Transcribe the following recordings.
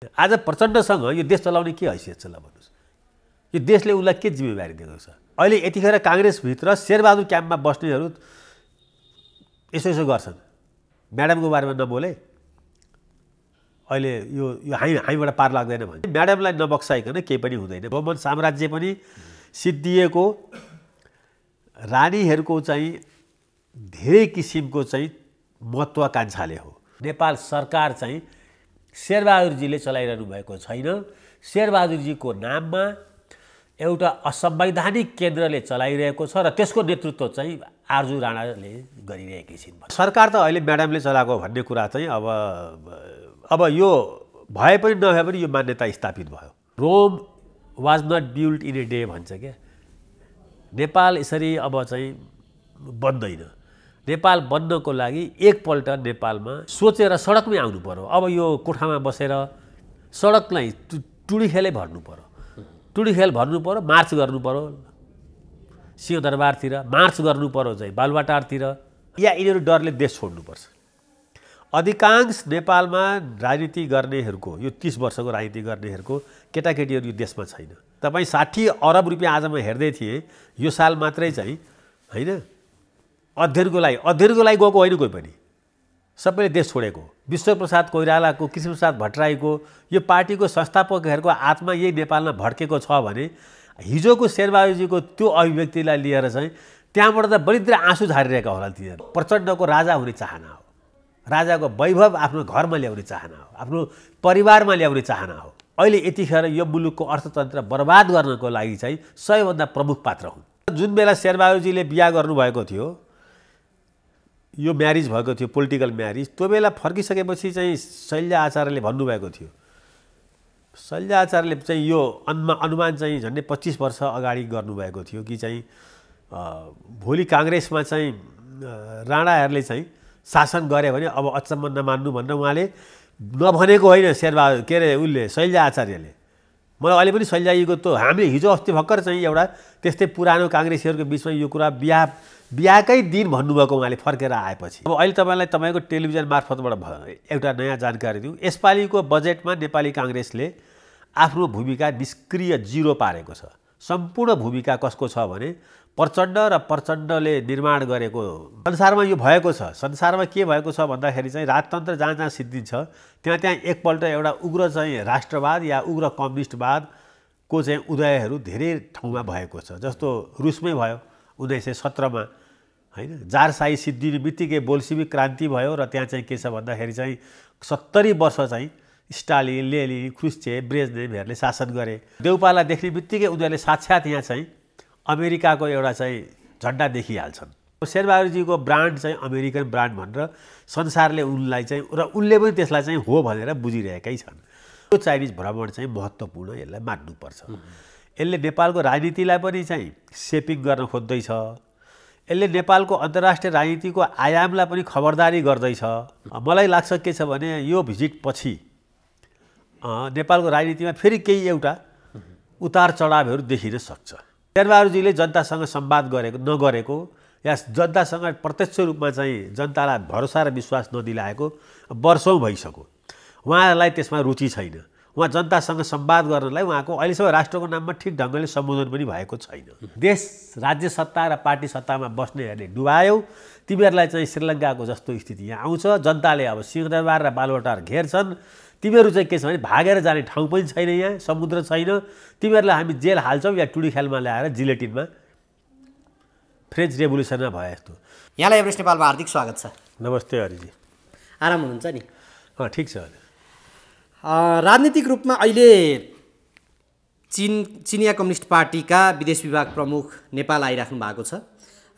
आज प्रचण्डसँग यो देश चलाउने के हैसियत छ ल भन्नुहोस्। यो देशले उसलाई के जिम्मेवारी दिएको छ? अहिले यतिखेर काङ्ग्रेसभित्र शेरबहादुर क्याम्पमा बस्नेहरू यसो यसो गर्छन्, म्याडमको बारेमा नबोले, अहिले यो हामीबाट पार लाग्दैन भने म्याडमलाई नबक्साइकन केही पनि हुँदैन। रोमन साम्राज्य पनि सिद्धिएको रानीहरूको चाहिँ धेरै किसिमको चाहिँ महत्त्वाकांक्षाले हो। नेपाल सरकार चाहिँ शेरबहादुरजीले चलाइरहनु भएको छैन। शेरबहादुरजीको नाममा एउटा असंवैधानिक केन्द्रले चलाइरहेको छ र त्यसको नेतृत्व चाहिँ आरजु राणाले गरिरहेकी छिन्। सरकार त अहिले म्याडमले चलाएको भन्ने कुरा चाहिँ अब यो भए पनि नभए पनि यो मान्यता स्थापित भयो। Rome was not built in a day भन्छ क्या। नेपाल यसरी अब चाहिँ बन्दैन। नेपाल बन्नको लागि एकपल्ट नेपालमा सोचेर सडकमै आउनु पर्यो। अब यो कोठामा बसेर सडकलाई टुडीखेलै भर्नु पर्यो, टुडीखेल भर्नु पर्यो, मार्च गर्नु पर्यो सिंहदरबारतिर, मार्च गर्नु पर्यो चाहिँ बालुवाटारतिर, या यिनीहरू डरले देश छोड्नुपर्छ। अधिकांश नेपालमा राजनीति गर्नेहरूको यो 30 वर्षको राजनीति गर्नेहरूको केटाकेटीहरू यो देशमा छैन। तपाईँ 60 अरब रुपियाँ आज म हेर्दै थिएँ यो साल मात्रै चाहिँ होइन अध्ययनको लागि गएको होइन कोही पनि, सबैले देश छोडेको। विश्वप्रसाद कोइरालाको, कृष्णप्रसाद भट्टराईको, यो पार्टीको संस्थापकहरूको आत्मा यही नेपालमा भड्केको छ भने हिजोको शेरबहादुरजीको त्यो अभिव्यक्तिलाई लिएर चाहिँ त्यहाँबाट त दरिद्र आँसु झारिरहेका होला तिनीहरू। प्रचण्डको राजा हुने चाहना हो, राजाको वैभव आफ्नो घरमा ल्याउने चाहना हो, आफ्नो परिवारमा ल्याउने चाहना हो। अहिले यतिखेर यो मुलुकको अर्थतन्त्र बर्बाद गर्नको लागि चाहिँ सबैभन्दा प्रमुख पात्र हुन्। जुन बेला शेरबहादुरजीले बिहा गर्नुभएको थियो, यो म्यारिज भएको थियो, पोलिटिकल म्यारिज, त्यो बेला फर्किसकेपछि चाहिँ शैलजा आचार्यले भन्नुभएको थियो, शैलजा आचार्यले चाहिँ यो अनुमान चाहिँ झन्डै 25 वर्ष अगाडि गर्नुभएको थियो कि चाहिँ भोलि काङ्ग्रेसमा चाहिँ राणाहरूले चाहिँ शासन गरे भने अब अचम्म नमान्नु भनेर उहाँले नभनेको होइन शेरबहादुर के अरे उसले शैलजा आचार्यले। मलाई अहिले पनि शैलजाजीको त हामीले हिजो अस्ति भर्खर चाहिँ एउटा त्यस्तै पुरानो काङ्ग्रेसीहरूको बिचमा यो कुरा बिहाकै दिन भन्नुभएको उहाँले फर्केर आएपछि। अब अहिले तपाईँलाई तपाईँको टेलिभिजन मार्फतबाट एउटा नयाँ जानकारी दिउँ। यसपालिको बजेटमा नेपाली काङ्ग्रेसले आफ्नो भूमिका निष्क्रिय जिरो पारेको छ। सम्पूर्ण भूमिका कसको छ भने प्रचण्ड र प्रचण्डले निर्माण गरेको संसारमा यो भएको छ। संसारमा के भएको छ भन्दाखेरि चाहिँ राजतन्त्र जहाँ जहाँ सिद्धिन्छ त्यहाँ एकपल्ट एउटा उग्र चाहिँ राष्ट्रवाद या उग्र कम्युनिस्टवादको चाहिँ उदयहरू धेरै ठाउँमा भएको छ। जस्तो रुसमै भयो 1917मा होइन, जारशाही सिद्धिने बित्तिकै बोल्सिविक क्रान्ति भयो र त्यहाँ चाहिँ के छ भन्दाखेरि चाहिँ 70 वर्ष चाहिँ स्टालिन, लेनिन, ख्रुश्चेभ, ब्रेजनेभहरूले शासन गरे। देउपाला देख्ने बित्तिकै उनीहरूले साक्षात् यहाँ चाहिँ अमेरिकाको एउटा चाहिँ झन्डा देखिहाल्छन्। शेरबहादुरजीको ब्रान्ड चाहिँ अमेरिकन ब्रान्ड भनेर संसारले उनलाई चाहिँ र उनले पनि त्यसलाई चाहिँ हो भनेर बुझिरहेकै छन्। यो चाइनिज भ्रमण चाहिँ महत्त्वपूर्ण, यसलाई मान्नुपर्छ। यसले नेपालको राजनीतिलाई पनि चाहिँ सेपिङ गर्न खोज्दैछ। यसले नेपालको अन्तर्राष्ट्रिय राजनीतिको आयामलाई पनि खबरदारी गर्दैछ। मलाई लाग्छ के छ भने यो भिजिट पछि नेपालको राजनीतिमा फेरि केही एउटा उतार चढावहरू देखिन सक्छ। शेरबहादुरजीले जनतासँग संवाद नगरेको या जनतासँग प्रत्यक्ष रूपमा चाहिँ जनतालाई भरोसा र विश्वास नदिलाएको वर्षौँ भइसक्यो। उहाँलाई त्यसमा रुचि छैन। उहाँ जनतासँग संवाद गर्नलाई उहाँको अहिलेसम्म राष्ट्रको नाममा ठिक ढङ्गले सम्बोधन पनि भएको छैन। देश राज्य सत्ता र पार्टी सत्तामा बस्नेहरूले डुबायो। तिमीहरूलाई चाहिँ श्रीलङ्काको जस्तो स्थिति यहाँ आउँछ। जनताले अब सिंहदरबार र बालुवाटार घेर्छन्। तिमीहरू चाहिँ के छ भने भागेर जाने ठाउँ पनि छैन, यहाँ समुद्र छैन। तिमीहरूलाई हामी जेल हाल्छौँ या टुडीखेलमा ल्याएर जिलेटिनमा फ्रेन्च रेभोल्युसनमा भयो यस्तो। यहाँलाई एभरेस्ट नेपालमा हार्दिक स्वागत छ। नमस्ते हरिजी। आराम हुनुहुन्छ नि? ठिक छ। राजनीतिक रूपमा अहिले चिनिया कम्युनिस्ट पार्टीका विदेश विभाग प्रमुख नेपाल आइराख्नु भएको छ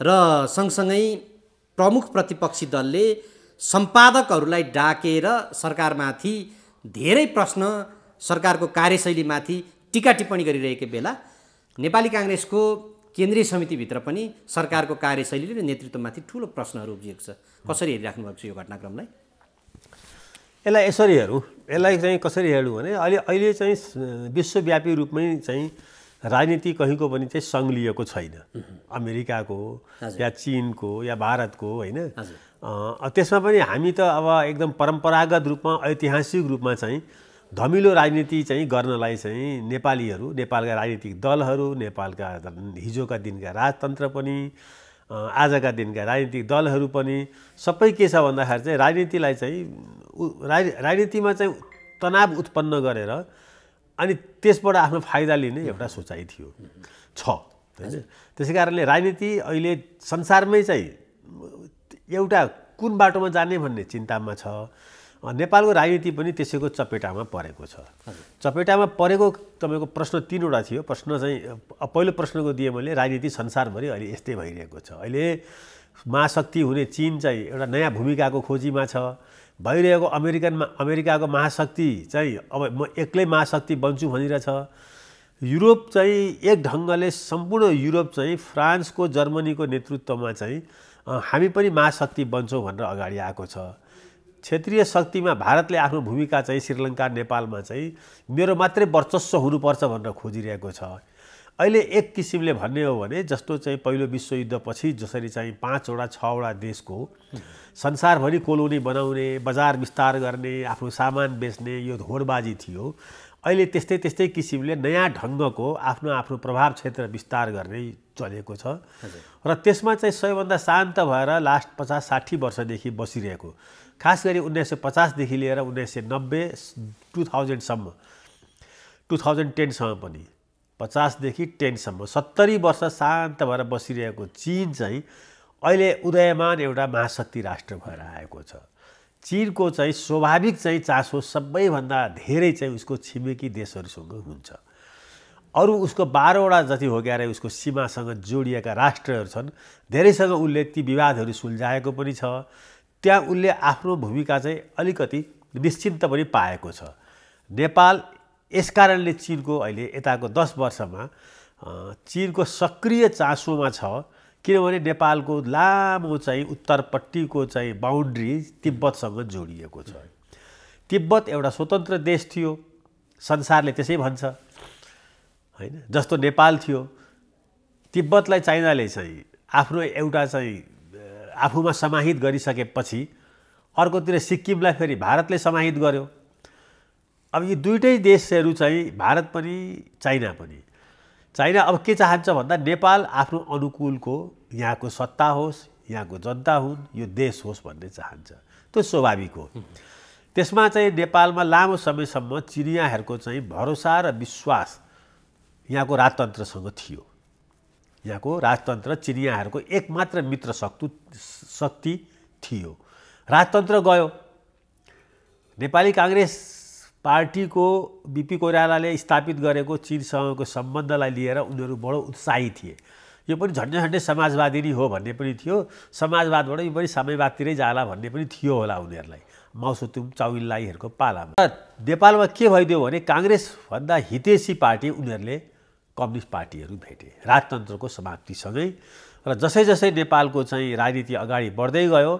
र सँगसँगै प्रमुख प्रतिपक्षी दलले सम्पादकहरूलाई डाकेर सरकारमाथि धेरै प्रश्न, सरकारको कार्यशैलीमाथि टिका टिप्पणी गरिरहेको बेला नेपाली काङ्ग्रेसको केन्द्रीय समितिभित्र पनि सरकारको कार्यशैली र नेतृत्वमाथि ठुलो प्रश्नहरू उब्जिएको छ। कसरी हेरिराख्नु भएको छ यो घटनाक्रमलाई? यसलाई चाहिँ कसरी हेर्नु भने अहिले चाहिँ विश्वव्यापी रूपमै चाहिँ राजनीति कहीँको पनि चाहिँ सङ्घलिएको छैन। अमेरिकाको या चीनको या भारतको होइन। त्यसमा पनि हामी त अब एकदम परम्परागत रूपमा ऐतिहासिक रूपमा चाहिँ धमिलो राजनीति चाहिँ गर्नलाई चाहिँ नेपालीहरू, नेपालका राजनीतिक दलहरू, नेपालका हिजोका दिनका राजतन्त्र पनि, आजका दिनका राजनीतिक दलहरू पनि सबै के छ भन्दाखेरि चाहिँ राजनीतिलाई चाहिँ राजनीतिमा चाहिँ तनाव उत्पन्न गरेर अनि त्यसबाट आफ्नो फाइदा लिने एउटा सोचाइ थियो छ हैन। त्यसै कारणले राजनीति अहिले संसारमै चाहिँ एउटा कुन बाटोमा जाने भन्ने चिन्तामा छ। नेपालको राजनीति पनि त्यसैको चपेटामा परेको छ। चपेटामा परेको तपाईँको प्रश्न 3वटा थियो। प्रश्न चाहिँ पहिलो प्रश्नको दिएँ मैले, राजनीति संसारभरि अहिले यस्तै भइरहेको छ। अहिले महाशक्ति हुने चीन चाहिँ एउटा नयाँ भूमिकाको खोजीमा छ। भइरहेको अमेरिकाको महाशक्ति चाहिँ अब म एक्लै महाशक्ति बन्छु भनिरहेछ। युरोप चाहिँ एक ढङ्गले सम्पूर्ण युरोप चाहिँ फ्रान्सको, जर्मनीको नेतृत्वमा चाहिँ हामी पनि महाशक्ति बन्छौँ भनेर अगाडि आएको छ। क्षेत्रीय शक्तिमा भारतले आफ्नो भूमिका चाहिँ श्रीलङ्का, नेपालमा चाहिँ मेरो मात्रै वर्चस्व हुनुपर्छ भनेर खोजिरहेको छ। अहिले एक किसिमले भन्ने हो भने जस्तो चाहिँ पहिलो विश्वयुद्धपछि जसरी चाहिँ 5वटा 6वटा देशको संसारभरि कोलोनी बनाउने, बजार विस्तार गर्ने, आफ्नो सामान बेच्ने यो होडबाजी थियो, अहिले त्यस्तै किसिमले नयाँ ढङ्गको आफ्नो प्रभाव क्षेत्र विस्तार गर्ने चलेको छ। र त्यसमा चाहिँ सबैभन्दा शान्त भएर लास्ट 50-60 वर्षदेखि बसिरहेको, खास गरी 1950 देखि लिएर 1990 2000 सम्म, 2010 सम्म पनि 50 देखि 10 सम्म 70 वर्ष शान्त भएर बसिरहेको चीन चाहिँ अहिले उदयमान एउटा महाशक्ति राष्ट्र भएर आएको छ। चीनको चाहिँ स्वाभाविक चाहिँ चासो सबैभन्दा धेरै चाहिँ उसको छिमेकी देशहरूसँग हुन्छ। अरू उसको 12वटा जति हो गएर उसको सीमासँग जोडिएका राष्ट्रहरू छन्, धेरैसँग उसले ती विवादहरू सुल्झाएको पनि छ। त्यहाँ उसले आफ्नो भूमिका चाहिँ अलिकति निश्चिन्त पनि पाएको छ। नेपाल यसकारणले चीनको अहिले यताको 10 वर्षमा चीनको सक्रिय चासोमा छ, किनभने नेपालको लामो चाहिँ उत्तरपट्टिको चाहिँ बाउन्ड्री तिब्बतसँग जोडिएको छ। तिब्बत एउटा स्वतन्त्र देश थियो, संसारले त्यसै भन्छ हैन। जस्तो नेपाल थियो, तिब्बतलाई चाइनाले चाहिँ आफ्नो एउटा चाहिँ आफूमा समाहित गरिसकेपछि अर्कोतिर सिक्किमलाई फेरि भारतले समाहित गर्यो। अब यी दुईटै देशहरू चाहिँ भारत पनि चाइना पनि, चाइना अब के चाहन्छ भन्दा नेपाल आफ्नो अनुकूलको यहाँको सत्ता होस्, यहाँको जनता हुन्, यो देश होस् भन्ने चाहन्छ। त्यो स्वाभाविक हो। त्यसमा चाहिँ नेपालमा लामो समयसम्म चिनियाहरूको चाहिँ भरोसा र विश्वास यहाँको राजतन्त्रसँग थियो। यहाँको राजतन्त्र चिनियाहरूको एकमात्र मित्र शक्ति थियो। राजतन्त्र गयो। नेपाली काङ्ग्रेस पार्टीको बीपी कोइरालाले स्थापित गरेको चीनसँगको सम्बन्धलाई लिएर उनीहरू बडो उत्साही थिए। यो पनि झन्डै समाजवादी नै हो भन्ने पनि थियो, समाजवादबाट यो पनि साम्यवादतिरै जाला भन्ने पनि थियो होला उनीहरूलाई, माओसोतुङ चाउइन्लाईहरूको पालामा। नेपालमा के भइदियो भने काङ्ग्रेसभन्दा हितैषी पार्टी उनीहरूले कम्युनिस्ट पार्टीहरू भेटे राजतन्त्रको समाप्तिसँगै। र जसै जसै नेपालको चाहिँ राजनीति अगाडि बढ्दै गयो,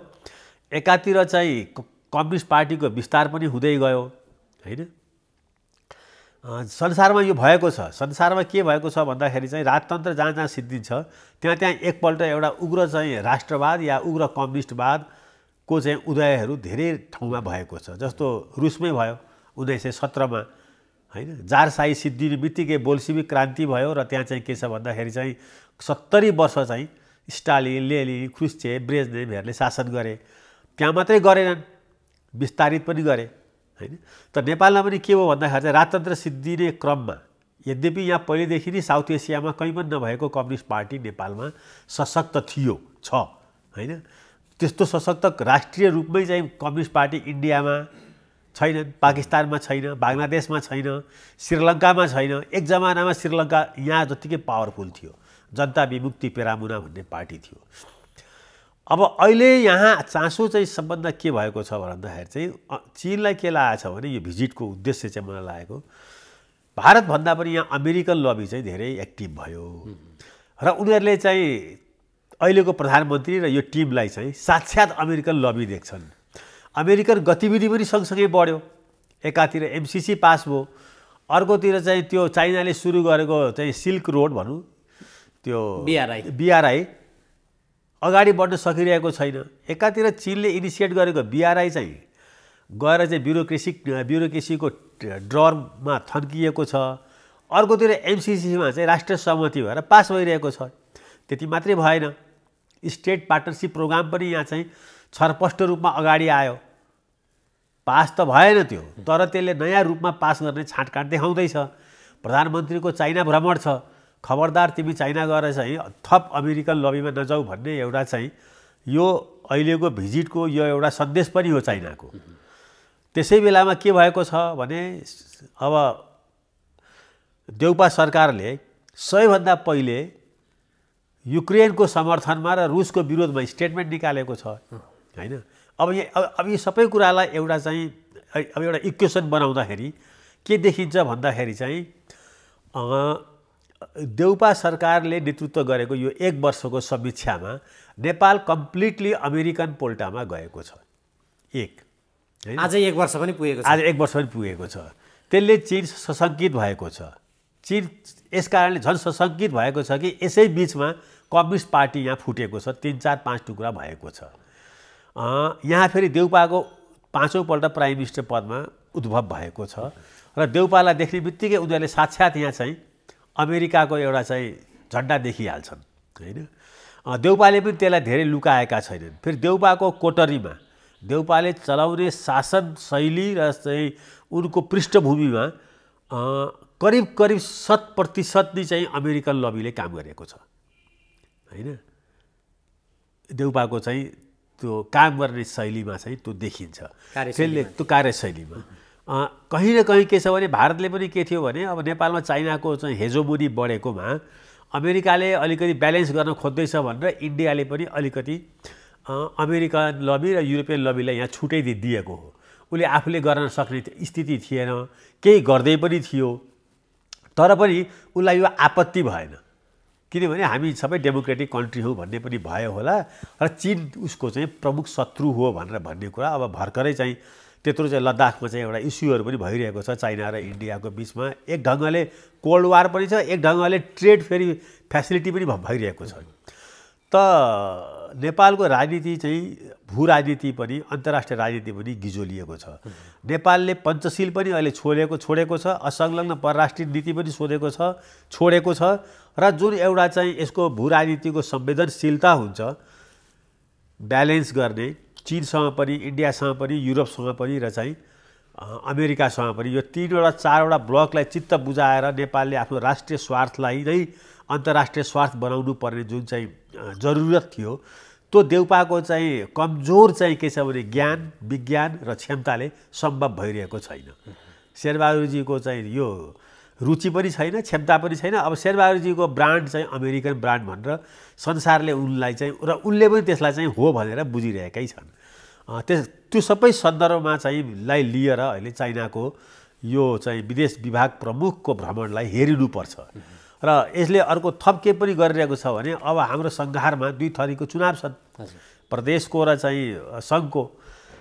एकातिर चाहिँ कम्युनिस्ट पार्टीको विस्तार पनि हुँदै गयो हैन। संसारमा यो भएको छ। संसारमा के भएको छ भन्दाखेरि चाहिँ राजतन्त्र जहाँ जहाँ सिद्धिन्छ त्यहाँ एकपल्ट एउटा उग्र चाहिँ राष्ट्रवाद या उग्र कम्युनिस्टवादको चाहिँ उदयहरू धेरै ठाउँमा भएको छ। जस्तो रुसमै भयो 1917मा हैन। जारशाही सिद्धिने बित्तिकै बोल्सिविक क्रान्ति भयो र त्यहाँ चाहिँ के छ भन्दाखेरि चाहिँ 70 वर्ष चाहिँ स्टालिन, लेनिन, ख्रुश्चेभ, ब्रेजनेभहरूले शासन गरे। त्यहाँ मात्रै गरेनन्, विस्तारित पनि गरे हैन। त नेपालमा पनि के हो भन्दाखेरि चाहिँ राजतन्त्र सिद्धिने क्रममा, यद्यपि यहाँ पहिलेदेखि नै साउथ एसियामा कहीँ पनि नभएको कम्युनिस्ट पार्टी नेपालमा सशक्त थियो छ हैन। त्यस्तो सशक्त राष्ट्रिय रूपमै चाहिँ कम्युनिस्ट पार्टी इन्डियामा छैनन्, पाकिस्तानमा छैन, बङ्गलादेशमा छैन, श्रीलङ्कामा छैन। एक जमानामा श्रीलङ्का यहाँ जत्तिकै पावरफुल थियो, जनता विमुक्ति पेरामुना भन्ने पार्टी थियो। अब अहिले यहाँ चासो चाहिँ सबभन्दा के भएको छ भन्दाखेरि चाहिँ चीनलाई के लागेको छ भने यो भिजिटको उद्देश्य चाहिँ मलाई लागेको भारतभन्दा पनि यहाँ अमेरिकन लबी चाहिँ धेरै एक्टिभ भयो र उनीहरूले चाहिँ अहिलेको प्रधानमन्त्री र यो टिमलाई चाहिँ साक्षात् अमेरिकन लबी देख्छन्। अमेरिकन गतिविधि पनि सँगसँगै बढ्यो। एकातिर एमसिसी पास भयो, अर्कोतिर चाहिँ त्यो चाइनाले सुरु गरेको चाहिँ सिल्क रोड भनौँ, त्यो बिआरआई अगाडि बढ्न सकिरहेको छैन। एकातिर चीनले इनिसिएट गरेको बिआरआई चाहिँ गएर चाहिँ ब्युरोक्रेसीको ड्ररमा थन्किएको छ, अर्कोतिर एमसिसीमा चाहिँ राष्ट्रिय सहमति भएर पास भइरहेको छ। त्यति मात्रै भएन, स्टेट पार्टनरसिप प्रोग्राम पनि यहाँ चाहिँ छरपष्ट रूपमा अगाडि आयो। पास त भएन त्यो, तर त्यसले नयाँ रूपमा पास गर्ने छाँटकाँट देखाउँदैछ। प्रधानमन्त्रीको चाइना भ्रमण छ, खबरदार तिमी चाइना गएर चाहिँ थप अमेरिकन लबीमा नजाऊ भन्ने एउटा चाहिँ यो अहिलेको भिजिटको यो एउटा सन्देश पनि हो चाइनाको। त्यसै बेलामा के भएको छ भने अब देउपा सरकारले सबैभन्दा पहिले युक्रेनको समर्थनमा र रुसको विरोधमा स्टेटमेन्ट निकालेको छ हैन। अब यो सबै कुरालाई एउटा चाहिँ अब एउटा इक्वेसन बनाउँदाखेरि के देखिन्छ भन्दाखेरि चाहिँ देउपा सरकारले नेतृत्व गरेको यो 1 वर्षको समीक्षामा नेपाल कम्प्लिटली अमेरिकन पोल्टामा गएको छ। आज 1 वर्ष पनि पुगेको छ। आज 1 वर्ष पनि पुगेको छ। त्यसले चीन सशङ्कित भएको छ। चीन यस कारणले झन् सशङ्कित भएको छ कि यसै बिचमा कम्युनिस्ट पार्टी यहाँ फुटेको छ, 3, 4, 5 टुक्रा भएको छ। यहाँ फेरि देउपाको 5औं पल्ट प्राइम मिनिस्टर पदमा उद्भव भएको छ र देउपालाई देख्ने बित्तिकै उनीहरूले साक्षात् यहाँ चाहिँ अमेरिकाको एउटा चाहिँ झन्डा देखिहाल्छन् हैन। देउपाले पनि त्यसलाई धेरै लुकाएका छैनन्। फेरि देउपाको कोटरीमा देउपाले चलाउने शासन शैली र चाहिँ उनको पृष्ठभूमिमा करिब 100% नै चाहिँ अमेरिकन लबीले काम गरेको छ हैन। देउपाको चाहिँ त्यो काम गर्ने शैलीमा चाहिँ त्यो देखिन्छ, त्यसले त्यो कार्यशैलीमा कहीँ न कहीँ के छ भने भारतले पनि के थियो भने अब नेपालमा चाइनाको चाहिँ हेजोमुनी बढेकोमा अमेरिकाले अलिकति ब्यालेन्स गर्न खोज्दैछ भनेर इन्डियाले पनि अलिकति अमेरिकन लबी र युरोपियन लबीलाई यहाँ छुटै दिएको हो। उसले आफूले गर्न सक्ने स्थिति थिएन, केही गर्दै पनि थियो, तर पनि उसलाई यो आपत्ति भएन किनभने हामी सबै डेमोक्रेटिक कन्ट्री हो भन्ने पनि भयो होला र चीन उसको चाहिँ प्रमुख शत्रु हो भनेर भन्ने कुरा अब भर्खरै चाहिँ त्यत्रो चाहिँ लद्दाखमा चाहिँ एउटा इस्युहरू पनि भइरहेको छ चाइना र इन्डियाको बिचमा। एक ढङ्गले कोल्ड वार पनि छ, एक ढङ्गले ट्रेड फेरि फ्यासिलिटी पनि भइरहेको छ। त नेपालको राजनीति चाहिँ भू राजनीति पनि अन्तर्राष्ट्रिय राजनीति पनि गिजोलिएको छ। नेपालले पञ्चशील पनि अहिले छोडेको छ, असंलग्न परराष्ट्रिय नीति पनि छोडेको छ र जुन एउटा चाहिँ यसको भू राजनीतिको संवेदनशीलता हुन्छ ब्यालेन्स गर्ने चीनसँग पनि, इन्डियासँग पनि, युरोपसँग पनि र चाहिँ अमेरिकासँग पनि यो 3वटा 4वटा ब्लकलाई चित्त बुझाएर नेपालले आफ्नो राष्ट्रिय स्वार्थलाई नै अन्तर्राष्ट्रिय स्वार्थ बनाउनु पर्ने जुन चाहिँ जरुरत थियो त्यो देउपाको चाहिँ कमजोर चाहिँ के छ भने ज्ञान, विज्ञान र क्षमताले सम्भव भइरहेको छैन। शेरबहादुरजीको चाहिँ यो रुचि पनि छैन, क्षमता पनि छैन। अब शेरबहादुरजीको ब्रान्ड चाहिँ अमेरिकन ब्रान्ड भनेर संसारले उनलाई चाहिँ र उनले पनि त्यसलाई चाहिँ हो भनेर बुझिरहेकै छन्। त्यो सबै सन्दर्भमा चाहिँ लाई लिएर अहिले चाइनाको यो चाहिँ विदेश विभाग प्रमुखको भ्रमणलाई हेरिनुपर्छ र यसले अर्को थप के पनि गरिरहेको छ भने अब हाम्रो संघारमा 2 थरीको चुनाव छन्, प्रदेशको र चाहिँ सङ्घको।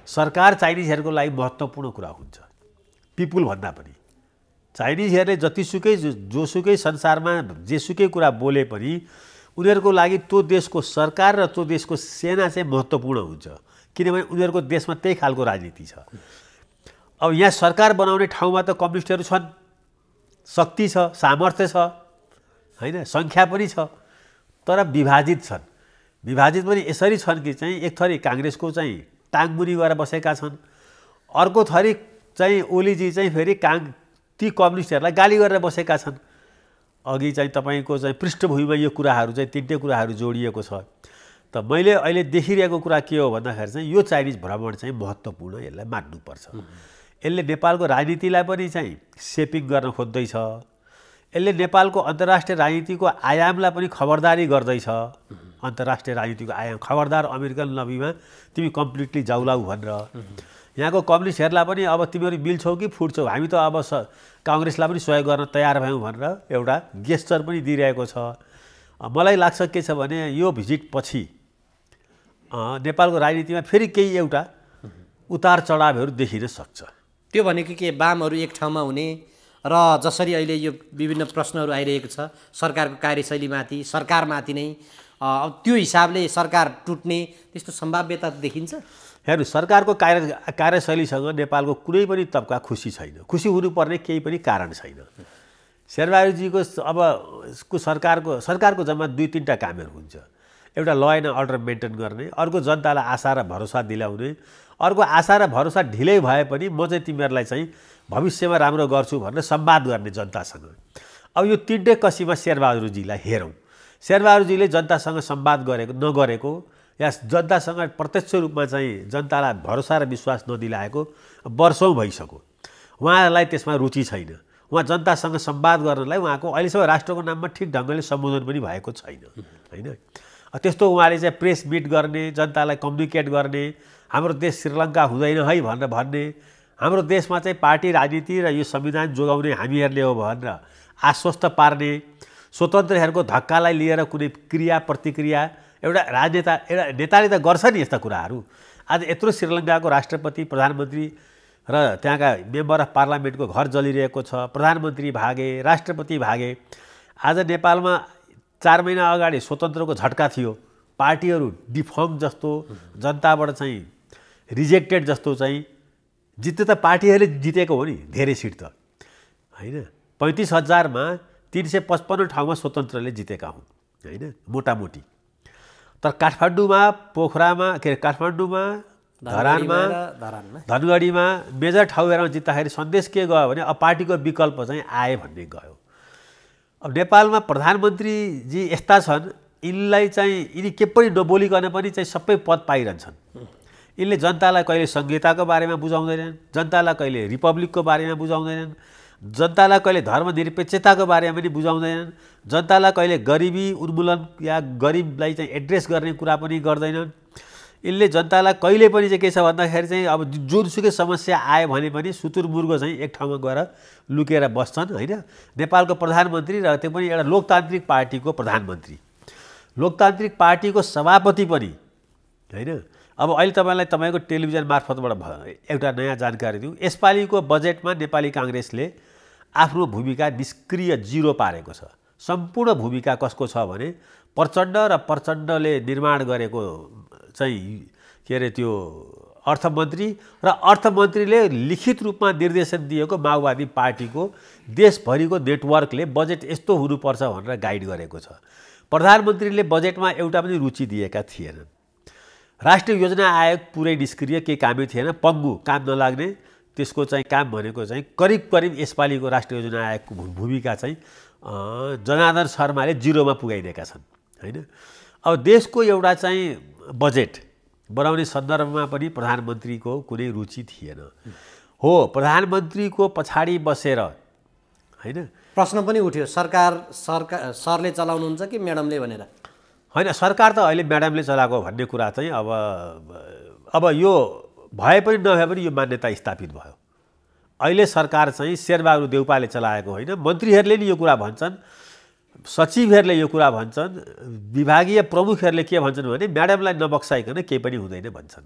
सरकार चाइनिजहरूको लागि महत्त्वपूर्ण कुरा हुन्छ पिपुल भन्दा पनि। चाइनिजहरूले जतिसुकै जोसुकै संसारमा जेसुकै कुरा बोले पनि उनीहरूको लागि त्यो देशको सरकार र त्यो देशको सेना चाहिँ महत्त्वपूर्ण हुन्छ किनभने उनीहरूको देशमा त्यही खालको राजनीति छ। अब यहाँ सरकार बनाउने ठाउँमा त कम्युनिस्टहरू छन्, शक्ति छ, सामर्थ्य छ हैन, सङ्ख्या पनि छ, तर विभाजित छन्। विभाजित पनि यसरी छन् कि चाहिँ एक थरी काङ्ग्रेसको चाहिँ टाङमुनि गएर बसेका छन्, अर्को थरी चाहिँ ओलीजी चाहिँ फेरि ती कम्युनिस्टहरूलाई गाली गरेर बसेका छन्। अघि चाहिँ तपाईँको चाहिँ पृष्ठभूमिमा यो कुराहरू चाहिँ 3टै कुराहरू जोडिएको छ। त मैले अहिले देखिरहेको कुरा के हो भन्दाखेरि चाहिँ यो चाइनिज भ्रमण चाहिँ महत्त्वपूर्ण, यसलाई मान्नुपर्छ। यसले नेपालको राजनीतिलाई पनि चाहिँ सेपिङ गर्न खोज्दैछ, यसले नेपालको अन्तर्राष्ट्रिय राजनीतिको आयामलाई पनि खबरदारी गर्दैछ। अन्तर्राष्ट्रिय राजनीतिको आयाम खबरदार अमेरिकन लबीमा तिमी कम्प्लिटली जाउलाउ भनेर यहाँको कम्युनिस्टहरूलाई पनि अब तिमीहरू मिल्छौ कि फुट्छौ, हामी त अब काङ्ग्रेसलाई पनि सहयोग गर्न तयार भयौँ भनेर एउटा गेस्चर पनि दिइरहेको छ। मलाई लाग्छ के छ भने यो भिजिट पछि नेपालको राजनीतिमा फेरि केही एउटा उतार चढावहरू देखिन सक्छ। त्यो भनेको के वामहरू एक ठाउँमा हुने र जसरी अहिले यो विभिन्न प्रश्नहरू आइरहेको छ सरकारको कार्यशैलीमाथि, सरकारमाथि नै, त्यो हिसाबले सरकार टुट्ने त्यस्तो सम्भाव्यता देखिन्छ? हेर्नु सरकारको कार्यशैलीसँग नेपालको कुनै पनि तबका खुसी छैन। खुसी हुनुपर्ने केही पनि कारण छैन। शेरबहादुरजीको अब सरकारको जम्मा 2-3टा कामहरू हुन्छ। एउटा ल एन्ड अर्डर मेन्टेन गर्ने, अर्को जनतालाई आशा र भरोसा दिलाउने, अर्को आशा र भरोसा ढिलै भए पनि म चाहिँ तिमीहरूलाई चाहिँ भविष्यमा राम्रो गर्छु भनेर संवाद गर्ने जनतासँग। अब यो 3टै कसीमा शेरबहादुरजीलाई हेरौँ। शेरबहादुरजीले जनतासँग संवाद नगरेको या जनतासँग प्रत्यक्ष रूपमा चाहिँ जनतालाई भरोसा र विश्वास नदिलाएको वर्षौँ भइसक्यो। उहाँलाई त्यसमा रुचि छैन। उहाँ जनतासँग संवाद गर्नलाई उहाँको अहिलेसम्म राष्ट्रको नाममा ठिक ढङ्गले सम्बोधन पनि भएको छैन, होइन? त्यस्तो उहाँले चाहिँ प्रेस मिट गर्ने, जनतालाई कम्युनिकेट गर्ने, हाम्रो देश श्रीलङ्का हुँदैन है भनेर भन्ने, हाम्रो देशमा चाहिँ पार्टी राजनीति र यो संविधान जोगाउने हामीहरूले हो भनेर आश्वस्त पार्ने, स्वतन्त्रहरूको धक्कालाई लिएर कुनै क्रिया प्रतिक्रिया एउटा नेताले त गर्छ नि यस्ता कुराहरू। आज यत्रो श्रीलङ्काको राष्ट्रपति, प्रधानमन्त्री र त्यहाँका मेम्बर अफ पार्लियामेन्टको घर जलिरहेको छ, प्रधानमन्त्री भागे, राष्ट्रपति भागे। आज नेपालमा 4 महिना अगाडि स्वतन्त्रको झट्का थियो। पार्टीहरू डिफर्म जस्तो, जनताबाट चाहिँ रिजेक्टेड जस्तो चाहिँ जित्यो त पार्टीहरूले जितेको हो नि धेरै सिट त, होइन? 35,000मा 355 ठाउँमा स्वतन्त्रले जितेका हुन्, होइन? मोटामोटी। तर काठमाडौँमा, पोखरामा, काठमाडौँमा, धरानमा, धनगढीमा मेजर ठाउँहरूमा जित्दाखेरि सन्देश के गयो भने अब पार्टीको विकल्प चाहिँ आए भन्ने गयो। अब नेपालमा प्रधानमन्त्रीजी यस्ता छन्, यिनलाई चाहिँ यिनी के पनि नबोलिकन पनि चाहिँ सबै पद पाइरहन्छन्। यिनले जनतालाई कहिले संहिताको बारेमा बुझाउँदैनन्, जनतालाई कहिले रिपब्लिकको बारेमा बुझाउँदैनन्, जनतालाई कहिले धर्मनिरपेक्षताको बारेमा पनि बुझाउँदैनन्, जनतालाई कहिले गरिबी उन्मूलन या गरिबलाई चाहिँ एड्रेस गर्ने कुरा पनि गर्दैनन्। यिनले जनतालाई कहिले पनि चाहिँ के छ भन्दाखेरि चाहिँ अब जुनसुकै समस्या आयो भने पनि सुतुरमुर्ग चाहिँ एक ठाउँमा गएर लुकेर बस्छन्, होइन? नेपालको प्रधानमन्त्री र त्यो पनि एउटा लोकतान्त्रिक पार्टीको प्रधानमन्त्री, लोकतान्त्रिक पार्टीको सभापति पनि, होइन? अब अहिले तपाईँको टेलिभिजन मार्फतबाट एउटा नयाँ जानकारी दिउँ। यसपालिको बजेटमा नेपाली काङ्ग्रेसले आफ्नो भूमिका निष्क्रिय 0 पारेको छ। सम्पूर्ण भूमिका कसको छ भने प्रचण्ड र प्रचण्डले निर्माण गरेको चाहिँ के अरे त्यो अर्थमन्त्री र अर्थमन्त्रीले लिखित रूपमा निर्देशन दिएको माओवादी पार्टीको देशभरिको नेटवर्कले बजेट यस्तो हुनुपर्छ भनेर गाइड गरेको छ। प्रधानमन्त्रीले बजेटमा एउटा पनि रुचि दिएका थिएनन्। राष्ट्रिय योजना आयोग पुरै निष्क्रिय, केही कामै थिएन, पङ्गु, काम नलाग्ने। त्यसको चाहिँ काम भनेको चाहिँ करिब यसपालिको राष्ट्रिय योजना आयोगको भूमिका चाहिँ जनार्दन शर्माले 0मा पुगाइदिएका छन्, होइन? अब देशको एउटा चाहिँ बजेट बनाउने सन्दर्भमा पनि प्रधानमन्त्रीको कुनै रुचि थिएन। हो, प्रधानमन्त्रीको पछाडि बसेर, होइन? प्रश्न पनि उठ्यो, सरले चलाउनुहुन्छ कि म्याडमले भनेर। होइन, सरकार त अहिले म्याडमले चलाएको भन्ने कुरा चाहिँ अब यो भए पनि नभए पनि यो मान्यता स्थापित भयो। अहिले सरकार चाहिँ शेरबहादुर देउपाले चलाएको होइन, मन्त्रीहरूले नि यो कुरा भन्छन्, सचिवहरूले यो कुरा भन्छन्, विभागीय प्रमुखहरूले के भन्छन् भने म्याडमलाई नबक्साइकन केही पनि हुँदैन भन्छन्।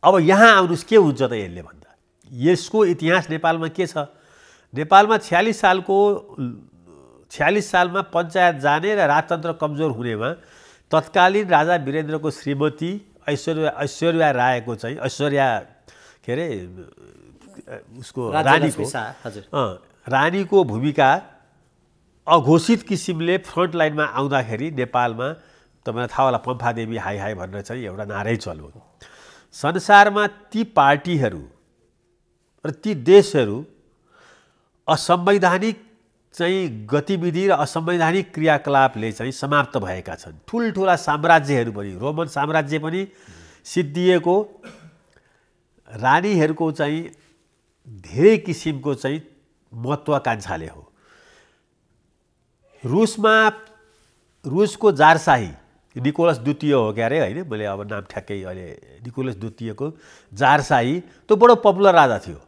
अब यहाँ आउनुहोस्, के हुन्छ त यसले भन्दा? यसको इतिहास नेपालमा के छ? नेपालमा 46 सालमा पञ्चायत जाने र राजतन्त्र कमजोर हुनेमा तत्कालीन राजा वीरेन्द्रको श्रीमती ऐश्वर्या रायको चाहिँ के अरे उसको रानीको भूमिका अघोषित किसिमले फ्रन्ट लाइनमा आउँदाखेरि नेपालमा तपाईँलाई थाहा होला पम्फादेवी हाई हाई भनेर चाहिँ एउटा नारै चल्यो। संसारमा ती पार्टीहरू र ती देशहरू असंवैधानिक चाहिँ गतिविधि र असंवैधानिक क्रियाकलापले चाहिँ समाप्त भएका छन्। ठुल्ठुला साम्राज्यहरू पनि, रोमन साम्राज्य पनि सिद्धिएको, रानीहरूको चाहिँ धेरै किसिमको चाहिँ महत्त्वाकांक्षाले हो। रुसको जारशाही निकोलस द्वितीय हो क्या अरे, होइन? मैले अब नाम ठ्याक्कै अहिले निकोलस द्वितीयको जारशाही त्यो बडो पपुलर राजा थियो।